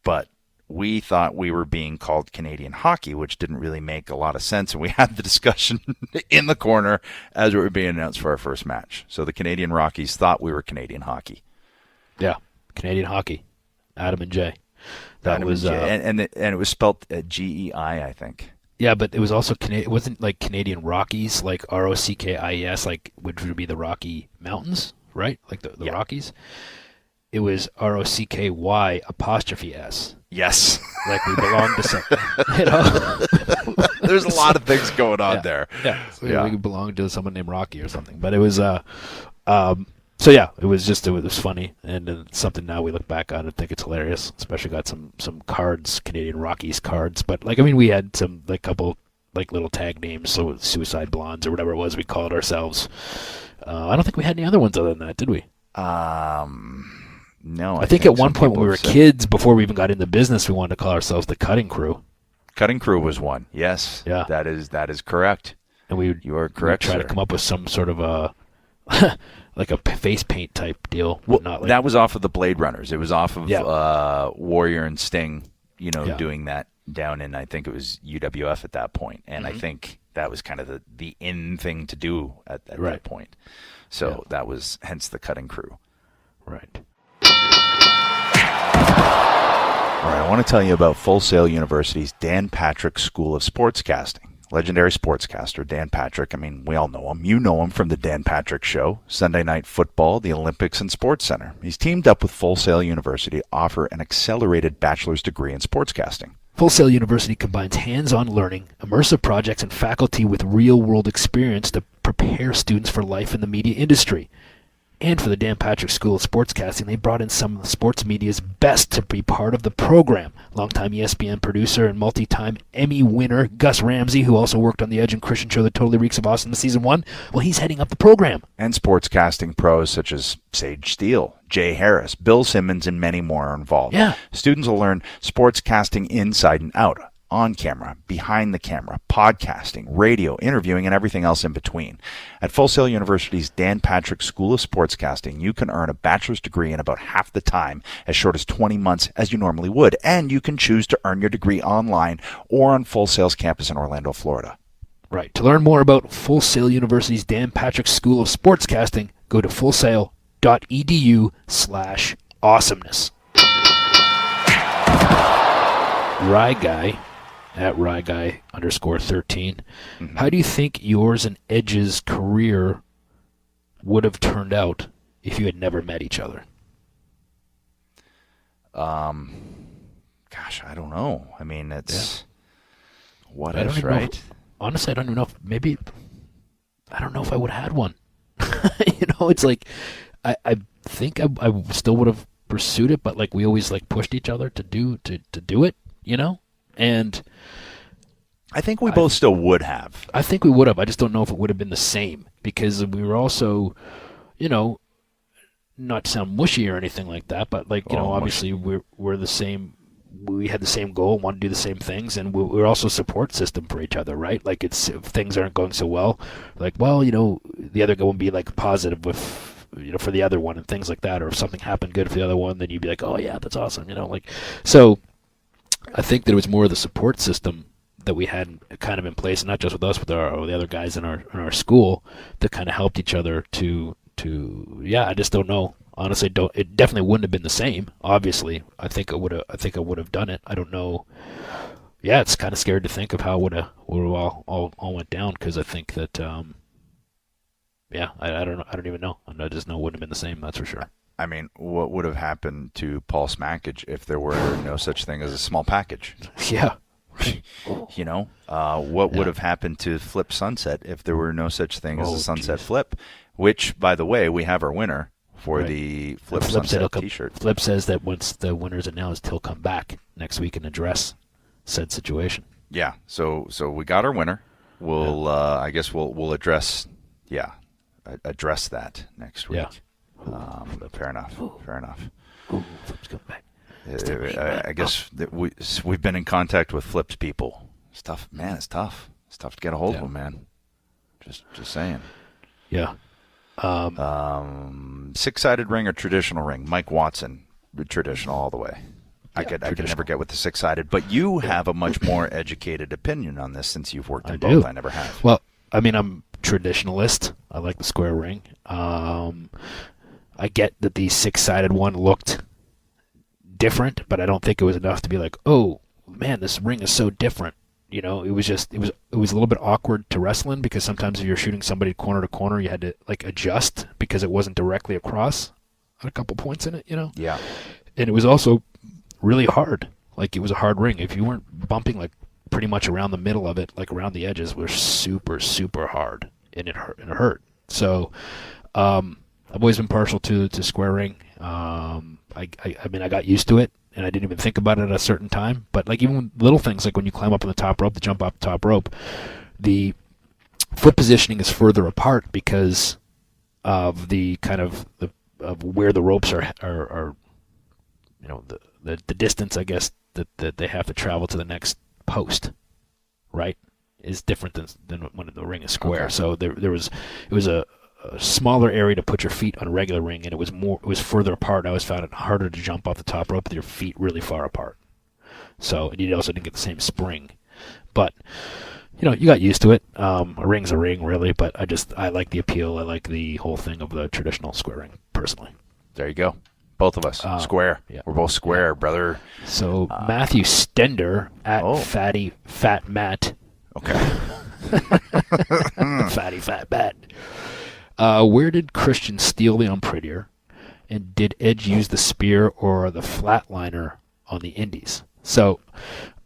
But we thought we were being called Canadian hockey, which didn't really make a lot of sense. And we had the discussion in the corner as we were being announced for our first match. So the Canadian Rockies thought we were Canadian hockey. Yeah, Canadian hockey. Adam and Jay. That Adam was and it was spelled GEI, I think. Yeah, but it was also it wasn't like Canadian Rockies, like ROCKIES, like which would be the Rocky Mountains, right? Like the Rockies. It was ROCKY''S. Yes. Like we belong to something. You know? There's a lot of things going on there. Yeah. So we belong to someone named Rocky or something. But it was so yeah, it was funny, and something now we look back on and think it's hilarious. Especially got some cards, Canadian Rockies cards. But like, I mean, we had some like couple like little tag names, so Suicide Blondes or whatever it was we called ourselves. I don't think we had any other ones other than that, did we? No. I think at one point when we were kids, before we even got into business, we wanted to call ourselves the Cutting Crew. Cutting Crew was one. Yes. Yeah. That is correct. And you are correct. Try to come up with some sort of a like a face paint type deal. Well, not like, that was off of the Blade Runners. It was off of Warrior and Sting, doing that down in, I think it was UWF at that point. And I think that was kind of the in thing to do at that point. So that was hence the Cutting Crew. Right. All right, I want to tell you about Full Sail University's Dan Patrick School of Sportscasting. Legendary sportscaster Dan Patrick. I mean, we all know him. You know him from the Dan Patrick Show, Sunday Night Football, the Olympics, and Sports Center. He's teamed up with Full Sail University to offer an accelerated bachelor's degree in sportscasting. Full Sail University combines hands-on learning, immersive projects, and faculty with real-world experience to prepare students for life in the media industry. And for the Dan Patrick School of Sportscasting, they brought in some of the sports media's best to be part of the program. Longtime ESPN producer and multi-time Emmy winner Gus Ramsey, who also worked on the Edge and Christian show that totally reeks of Awesomeness Season 1, well, he's heading up the program. And sportscasting pros such as Sage Steele, Jay Harris, Bill Simmons, and many more are involved. Yeah. Students will learn sportscasting inside and out, on camera, behind the camera, podcasting, radio, interviewing, and everything else in between. At Full Sail University's Dan Patrick School of Sportscasting, you can earn a bachelor's degree in about half the time, as short as 20 months as you normally would, and you can choose to earn your degree online or on Full Sail's campus in Orlando, Florida. Right. To learn more about Full Sail University's Dan Patrick School of Sportscasting, go to fullsail.edu/awesomeness. Rye Guy at RyeGuy_13. How do you think yours and Edge's career would have turned out if you had never met each other? Gosh, I don't know. I mean, it's what ifs, right? Honestly, I don't even know if I don't know if I would have had one. It's like I think I still would have pursued it, but like we always like pushed each other to do it, and I think we both still would have. I think we would have. I just don't know if it would have been the same, because we were also, not to sound mushy or anything like that, but like, obviously we're the same. We had the same goal, want to do the same things, and we're also a support system for each other, right? Like, if things aren't going so well, like, well, the other guy won't be like positive with, for the other one and things like that, or if something happened good for the other one, then you'd be like, oh yeah, that's awesome, so I think that it was more of the support system that we had kind of in place, not just with us, but the other guys in our school that kind of helped each other to I just don't know. Honestly, it definitely wouldn't have been the same. Obviously, I think I would have done it. I don't know. Yeah, it's kind of scared to think of how it would have all went down, because I think that I don't know. I don't even know. I just know it wouldn't have been the same. That's for sure. I mean, what would have happened to Paul Smackage if there were no such thing as a small package? Yeah. You know, what would have happened to Flip Sunset if there were no such thing as a Sunset Flip? Which, by the way, we have our winner for the Flip Sunset T-shirt. Flip says that once the winner's announced, he'll come back next week and address said situation. Yeah, so we got our winner. We'll I guess we'll address that next week. Yeah. Fair enough. Fair enough. Ooh, Flip's coming back. I guess that we've been in contact with Flip's people. It's tough, man. It's tough. It's tough to get a hold of them, man. Just saying. Yeah. 6-sided ring or traditional ring? Mike Watson, traditional all the way. I could never get with the 6-sided, but you have a much more educated opinion on this since you've worked in both. I never have. Well, I mean, I'm traditionalist. I like the square ring. I get that the 6-sided one looked different, but I don't think it was enough to be like, oh man, this ring is so different. You know, it was a little bit awkward to wrestle in because sometimes if you're shooting somebody corner to corner, you had to like adjust because it wasn't directly across a couple points in it, you know? Yeah. And it was also really hard. Like it was a hard ring. If you weren't bumping like pretty much around the middle of it, like around the edges, were super, super hard and it hurt. So, I've always been partial to square ring. I mean, I got used to it. And I didn't even think about it at a certain time. But like even little things, like when you climb up on the top rope, to jump off the top rope, the foot positioning is further apart because of the kind of where the ropes are you know, the distance, I guess, that they have to travel to the next post, right, is different than when the ring is square. Okay. So it was a smaller area to put your feet on a regular ring, and it was further apart. I always found it harder to jump off the top rope with your feet really far apart. So, and you also didn't get the same spring. But, you know, you got used to it. A ring's a ring, really, but I like the appeal. I like the whole thing of the traditional square ring, personally. There you go. Both of us. Square. Yeah. We're both square, brother. So, Matthew Stender at Fatty Fat Matt. Okay. Fatty Fat Matt. Where did Christian steal the Unprettier, and did Edge use the spear or the flatliner on the Indies? So,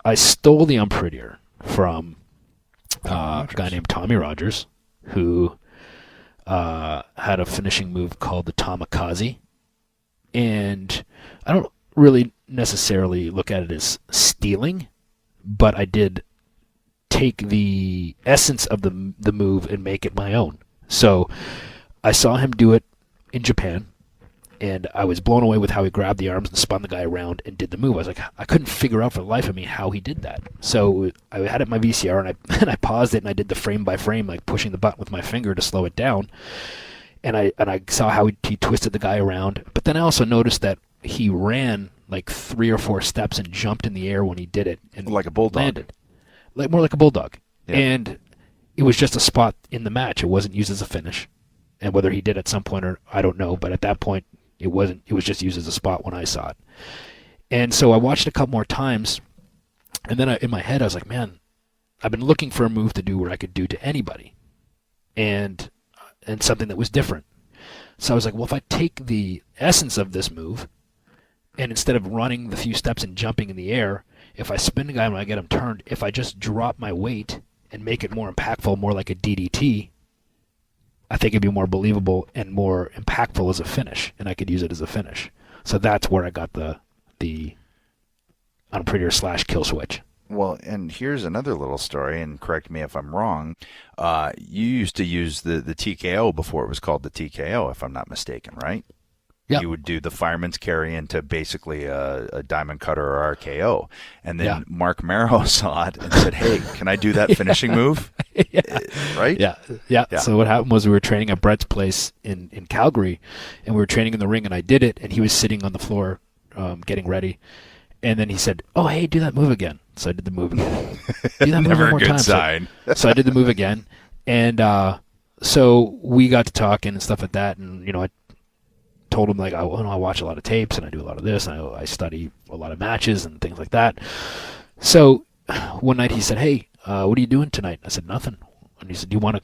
I stole the Unprettier from a guy named Tommy Rogers, who had a finishing move called the Tamikaze, and I don't really necessarily look at it as stealing, but I did take the essence of the move and make it my own. So I saw him do it in Japan, and I was blown away with how he grabbed the arms and spun the guy around and did the move. I was like, I couldn't figure out for the life of me how he did that. So I had it in my VCR, and I paused it, and I did the frame by frame, like pushing the button with my finger to slow it down. And I saw how he twisted the guy around. But then I also noticed that he ran like 3 or 4 steps and jumped in the air when he did it. And like a bulldog. Landed. More like a bulldog. Yeah. And it was just a spot in the match. It wasn't used as a finish. And whether he did at some point or I don't know, but at that point it wasn't. It was just used as a spot when I saw it. And so I watched it a couple more times, and then in my head I was like, man, I've been looking for a move to do where I could do to anybody, and something that was different. So I was like, well, if I take the essence of this move, and instead of running the few steps and jumping in the air, if I spin the guy when I get him turned, if I just drop my weight and make it more impactful, more like a DDT, I think it'd be more believable and more impactful as a finish, and I could use it as a finish. So that's where I got the Unprettier / kill switch. Well, and here's another little story, and correct me if I'm wrong. You used to use the TKO before it was called the TKO, if I'm not mistaken, right? Yeah. You would do the fireman's carry into basically a diamond cutter or RKO. And then Mark Marrow saw it and said, hey, can I do that finishing move? Right? Yeah. So what happened was we were training at Brett's place in Calgary, and we were training in the ring, and I did it, and he was sitting on the floor getting ready. And then he said, oh, hey, do that move again. So I did the move again. Do that move Never one more a good time. sign. So I did the move again. And so we got to talking and stuff like that, and, you know, I told him, like, I watch a lot of tapes, and I do a lot of this, and I study a lot of matches and things like that. So one night he said, hey, what are you doing tonight? I said, nothing. And he said, do you want to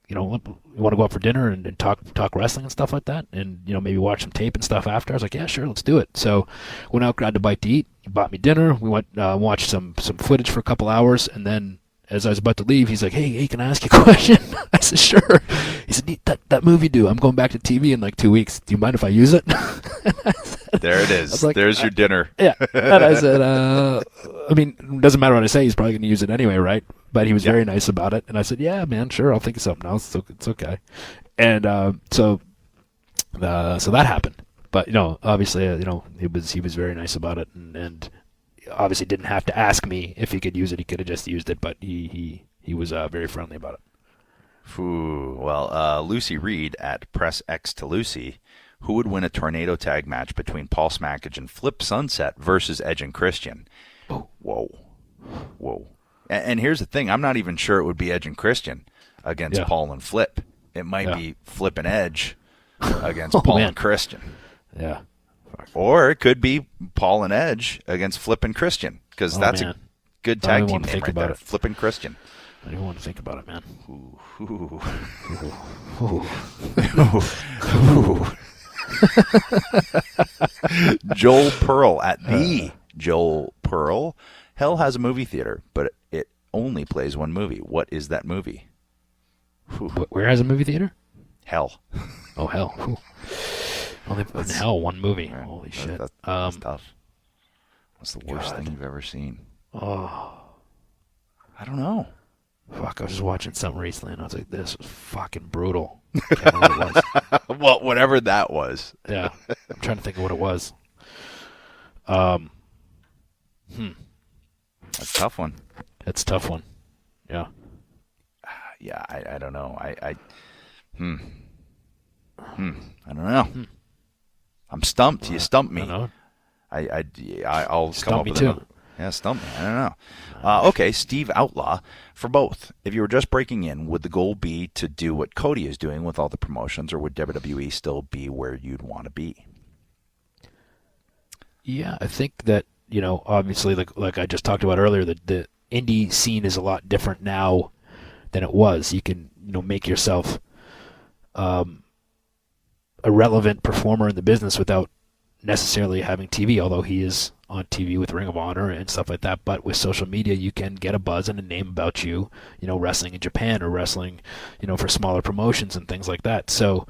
you want to go out for dinner and talk wrestling and stuff like that, and maybe watch some tape and stuff after. I was like, yeah, sure, let's do it. So went out, grabbed a bite to eat. He bought me dinner. We went watched some footage for a couple hours, and then as I was about to leave, he's like, hey, can I ask you a question? I said, sure. He said, that movie due. I'm going back to TV in like 2 weeks. Do you mind if I use it? There it is. Like, there's your dinner. Yeah. And I said, it doesn't matter what I say. He's probably going to use it anyway, right? But he was very nice about it. And I said, yeah, man, sure. I'll think of something else. It's okay. And so that happened. But, obviously, he was very nice about it. And obviously didn't have to ask me if he could use it. He could have just used it. But he was very friendly about it. Ooh, well, Lucy Reed at Press X to Lucy. Who would win a tornado tag match between Paul Smackage and Flip Sunset versus Edge and Christian? Oh. Whoa. And here's the thing. I'm not even sure it would be Edge and Christian against Paul and Flip. It might be Flip and Edge against Paul and Christian. Yeah. Or it could be Paul and Edge against Flip and Christian, because that's a good tag team name right there. Flip and Christian. I don't want to think about it, man. Joel Pearl at the Joel Pearl. Hell has a movie theater, but it only plays one movie. What is that movie? Where has a movie theater? Hell. Oh, Hell. Ooh. Only in Hell one movie. Yeah, holy shit. That's tough. What's the worst thing you've ever seen? Oh, I don't know. Fuck, I was just watching something recently, and I was like, this was fucking brutal. I can't remember what it was. Well, whatever that was. Yeah. I'm trying to think of what it was. That's a tough one. It's a tough one. Yeah. Yeah, I don't know. I don't know. I'm stumped. You stumped me. I'll Stump come up me with too. another. Yeah, stump me. I don't know. Okay, Steve Outlaw. For both, if you were just breaking in, would the goal be to do what Cody is doing with all the promotions, or would WWE still be where you'd want to be? Yeah, I think that, obviously, like I just talked about earlier, the indie scene is a lot different now than it was. You can, make yourself a relevant performer in the business without necessarily having TV, although he is on TV with Ring of Honor and stuff like that. But with social media, you can get a buzz and a name about you, wrestling in Japan or wrestling, for smaller promotions and things like that. So,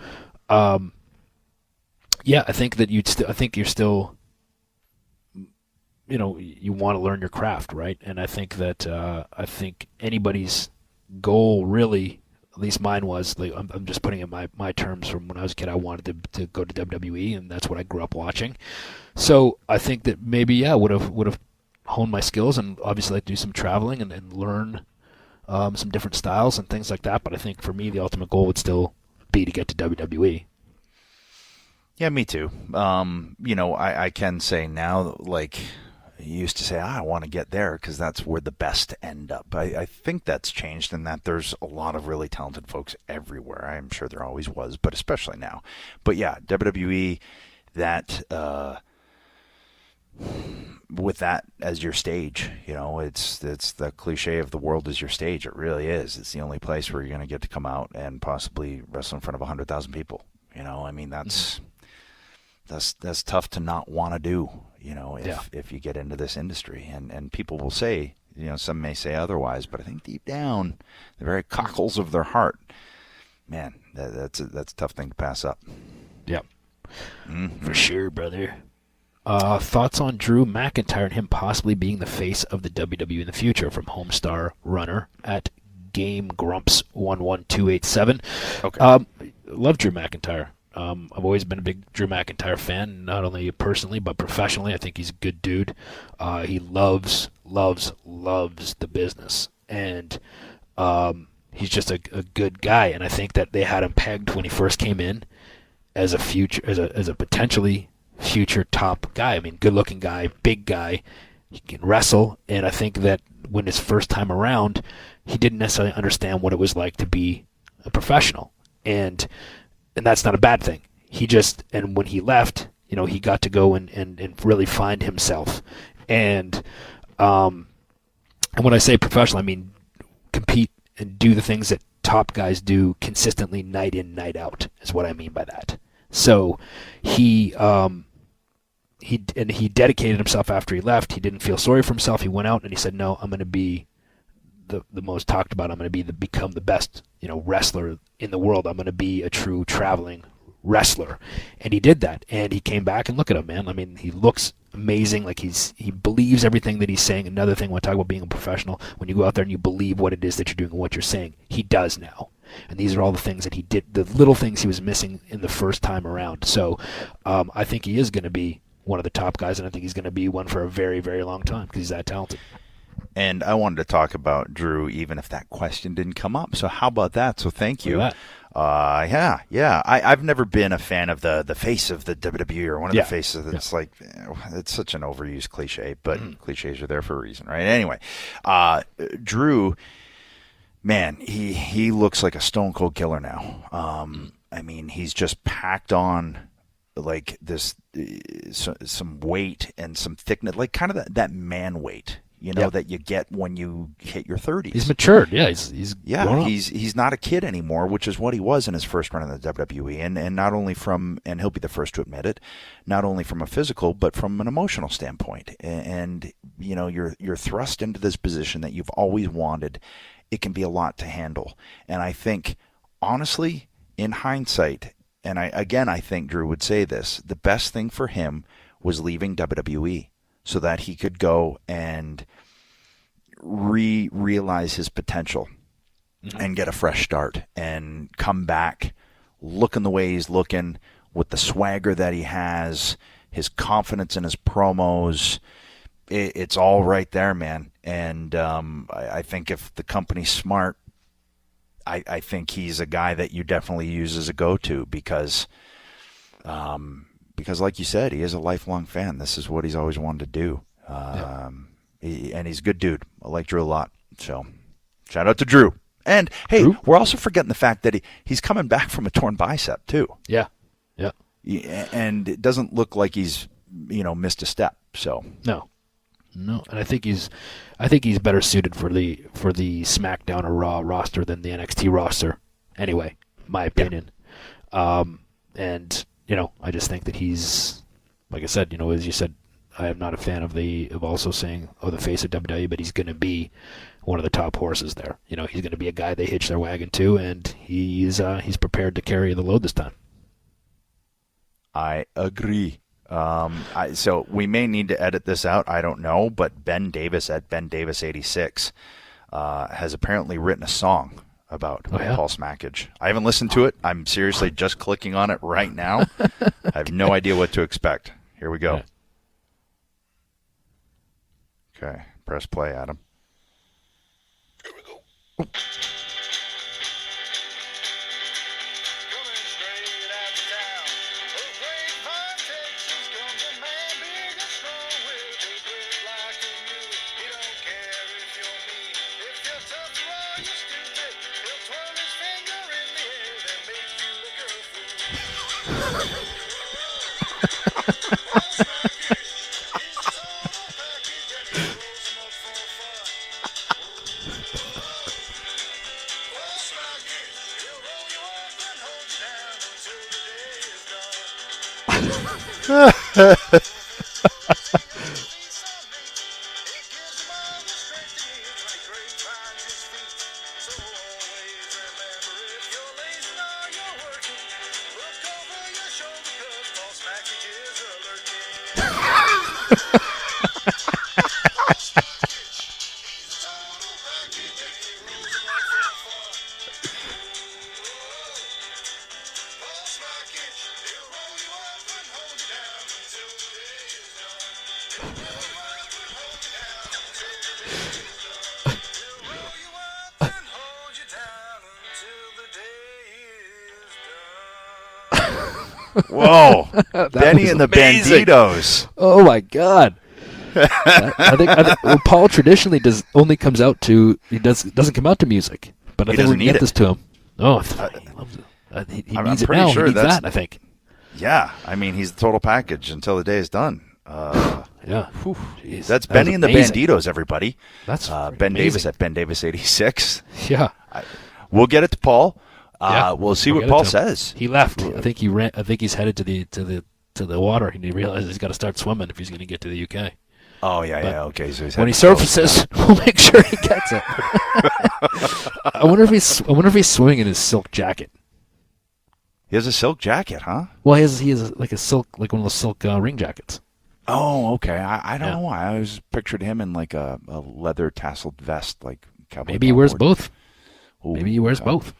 yeah, I think that you're still, you want to learn your craft, right? And I think that, anybody's goal really, at least mine was, like, I'm just putting in my terms from when I was a kid. I wanted to go to WWE, and that's what I grew up watching. So I think that maybe, would have honed my skills, and obviously I'd do some traveling and learn some different styles and things like that. But I think for me, the ultimate goal would still be to get to WWE. Yeah, me too. I can say now, like, you used to say, I want to get there because that's where the best end up. I think that's changed in that there's a lot of really talented folks everywhere. I'm sure there always was, but especially now. But yeah, WWE, that with that as your stage, it's the cliche of the world is your stage. It really is. It's the only place where you're going to get to come out and possibly wrestle in front of 100,000 people. That's tough to not want to do, if you get into this industry. And people will say, some may say otherwise, but I think deep down, the very cockles of their heart, man, that's a tough thing to pass up. Yep. For sure, brother. Thoughts on Drew McIntyre and him possibly being the face of the WWE in the future, from Homestar Runner at Game Grumps 11287. Okay. Love Drew McIntyre. I've always been a big Drew McIntyre fan, not only personally but professionally. I think he's a good dude. He loves the business, and he's just a good guy. And I think that they had him pegged when he first came in as a potentially future top guy. I mean, good-looking guy, big guy. He can wrestle, and I think that when his first time around, he didn't necessarily understand what it was like to be a professional, and that's not a bad thing. And when he left, he got to go and really find himself. And when I say professional, I mean compete and do the things that top guys do consistently night in, night out, is what I mean by that. So he dedicated himself after he left. He didn't feel sorry for himself. He went out and he said, no, I'm going to be the most talked about. I'm going to become the best, wrestler in the world. I'm going to be a true traveling wrestler. And he did that. And he came back, and look at him, man. I mean, he looks amazing. Like he believes everything that he's saying. Another thing when I talk about being a professional, when you go out there and you believe what it is that you're doing and what you're saying, he does now. And these are all the things that he did, the little things he was missing in the first time around. So I think he is going to be one of the top guys, and I think he's going to be one for a very, very long time because he's that talented. And I wanted to talk about Drew, even if that question didn't come up. So how about that? So thank you. Yeah. I've never been a fan of the face of the WWE or one of the faces. It's like, it's such an overused cliche, but cliches are there for a reason, right? Anyway, Drew, man, he looks like a stone cold killer now. I mean, he's just packed on like this, some weight and some thickness, like kind of that man weight. That you get when you hit your 30s. He's matured. Yeah, he's not a kid anymore, which is what he was in his first run in the WWE, and not only and he'll be the first to admit it, not only from a physical but from an emotional standpoint. And you're thrust into this position that you've always wanted. It can be a lot to handle, and I think honestly, in hindsight, and I think Drew would say this: the best thing for him was leaving WWE. So that he could go and realize his potential and get a fresh start and come back looking the way he's looking, with the swagger that he has, his confidence in his promos. It's all right there, man. And I think if the company's smart, I think he's a guy that you definitely use as a go-to because like you said, he is a lifelong fan. This is what he's always wanted to do. And he's a good dude. I like Drew a lot. So shout out to Drew. And, hey, Drew? We're also forgetting the fact that he's coming back from a torn bicep, too. Yeah. And it doesn't look like he's, missed a step. So No. And I think he's better suited for the SmackDown or Raw roster than the NXT roster. Anyway, my opinion. And I just think that he's, like I said, as you said, I am not a fan of also saying, the face of WWE, but he's going to be one of the top horses there. He's going to be a guy they hitch their wagon to, and he's prepared to carry the load this time. I agree. So we may need to edit this out. I don't know, but Ben Davis at Ben Davis 86 has apparently written a song about Paul Smackage. I haven't listened to it. I'm seriously just clicking on it right now. I have no idea what to expect. Here we go. Okay, press play, Adam. Here we go. Whoa, Benny and the Banditos. Oh my God! I think Paul traditionally doesn't come out to music, but I think we can get this to him. Oh, he loves it. He needs it now. He needs that, I think. Yeah, I mean, he's the total package until the day is done. Yeah, Jeez, that's Benny and the Banditos, everybody. That's Ben Davis at Ben Davis 86. Yeah. we'll get it to Paul. Yeah, we'll see what Paul says. He left. I think he ran. I think he's headed to the water, and he realizes he's got to start swimming if he's going to get to the UK. Oh yeah. Okay, so when he surfaces, we'll make sure he gets it. I wonder if he's swimming in his silk jacket. He has a silk jacket, huh? Well, he has like a silk, like one of those silk ring jackets. Oh, okay. I don't know why. I always pictured him in like a leather tasseled vest, like cowboy. Maybe he wears both. Ooh, Maybe he wears both.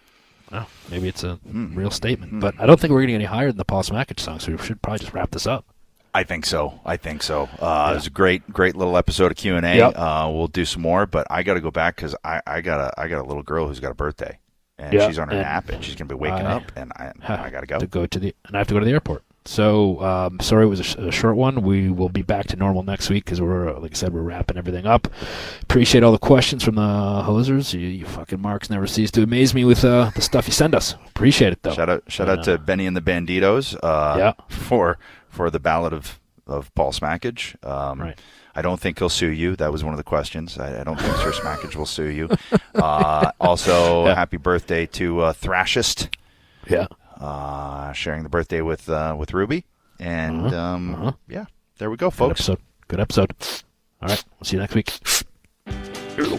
Oh, maybe it's a real statement. But I don't think we're going to get any higher than the Paul Smackage song, so we should probably just wrap this up. I think so. It was a great little episode of Q&A. Yep. We'll do some more, but I got to go back because I got a little girl who's got a birthday, and she's on her nap, and she's going to be waking up, and I got to go. And I have to go to the airport. So sorry it was a short one. We will be back to normal next week because like I said, we're wrapping everything up. Appreciate all the questions from the hosers. You fucking marks never cease to amaze me with the stuff you send us. Appreciate it though. Shout out to Benny and the Banditos for the ballad of Paul Smackage. Right. I don't think he'll sue you. That was one of the questions. I don't think Sir Smackage will sue you. Also, happy birthday to Thrashist. Yeah. Sharing the birthday with Ruby. And, there we go, folks. Good episode. All right. We'll see you next week. Here we go.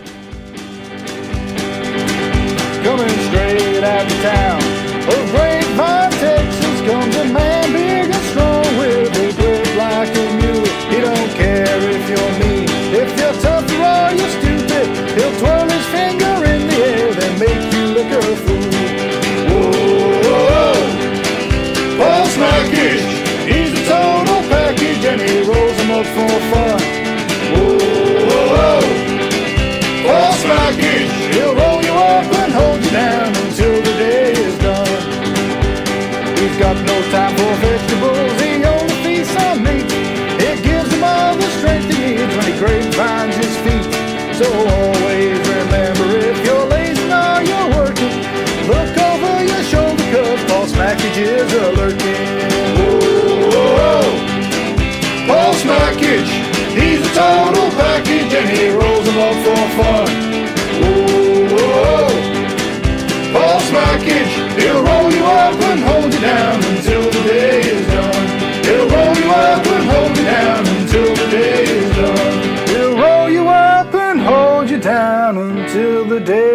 Coming straight out of town of Grapevine, Texas, comes a man big and strong with a grip like a mule. He don't care if you're mean, if you're tough or you're stupid. He'll twirl his finger in the air, then make you look a fool. Paul Smackage, he's a total package, and he rolls them up for fun. Paul Smackage, he'll roll you up and hold you down until the day is done. He's got no time for vegetables, he only feasts on meat. It gives him all the strength he needs when he grapevines his feet. So always remember, if you're lazy or you're working, look over your shoulder, cause Paul Smackage is lurking. Paul Smackage, he's a total package, and he rolls them up for fun. Paul Smackage, he'll roll you up and hold you down until the day is done. He'll roll you up and hold you down until the day is done. He'll roll you up and hold you down until the day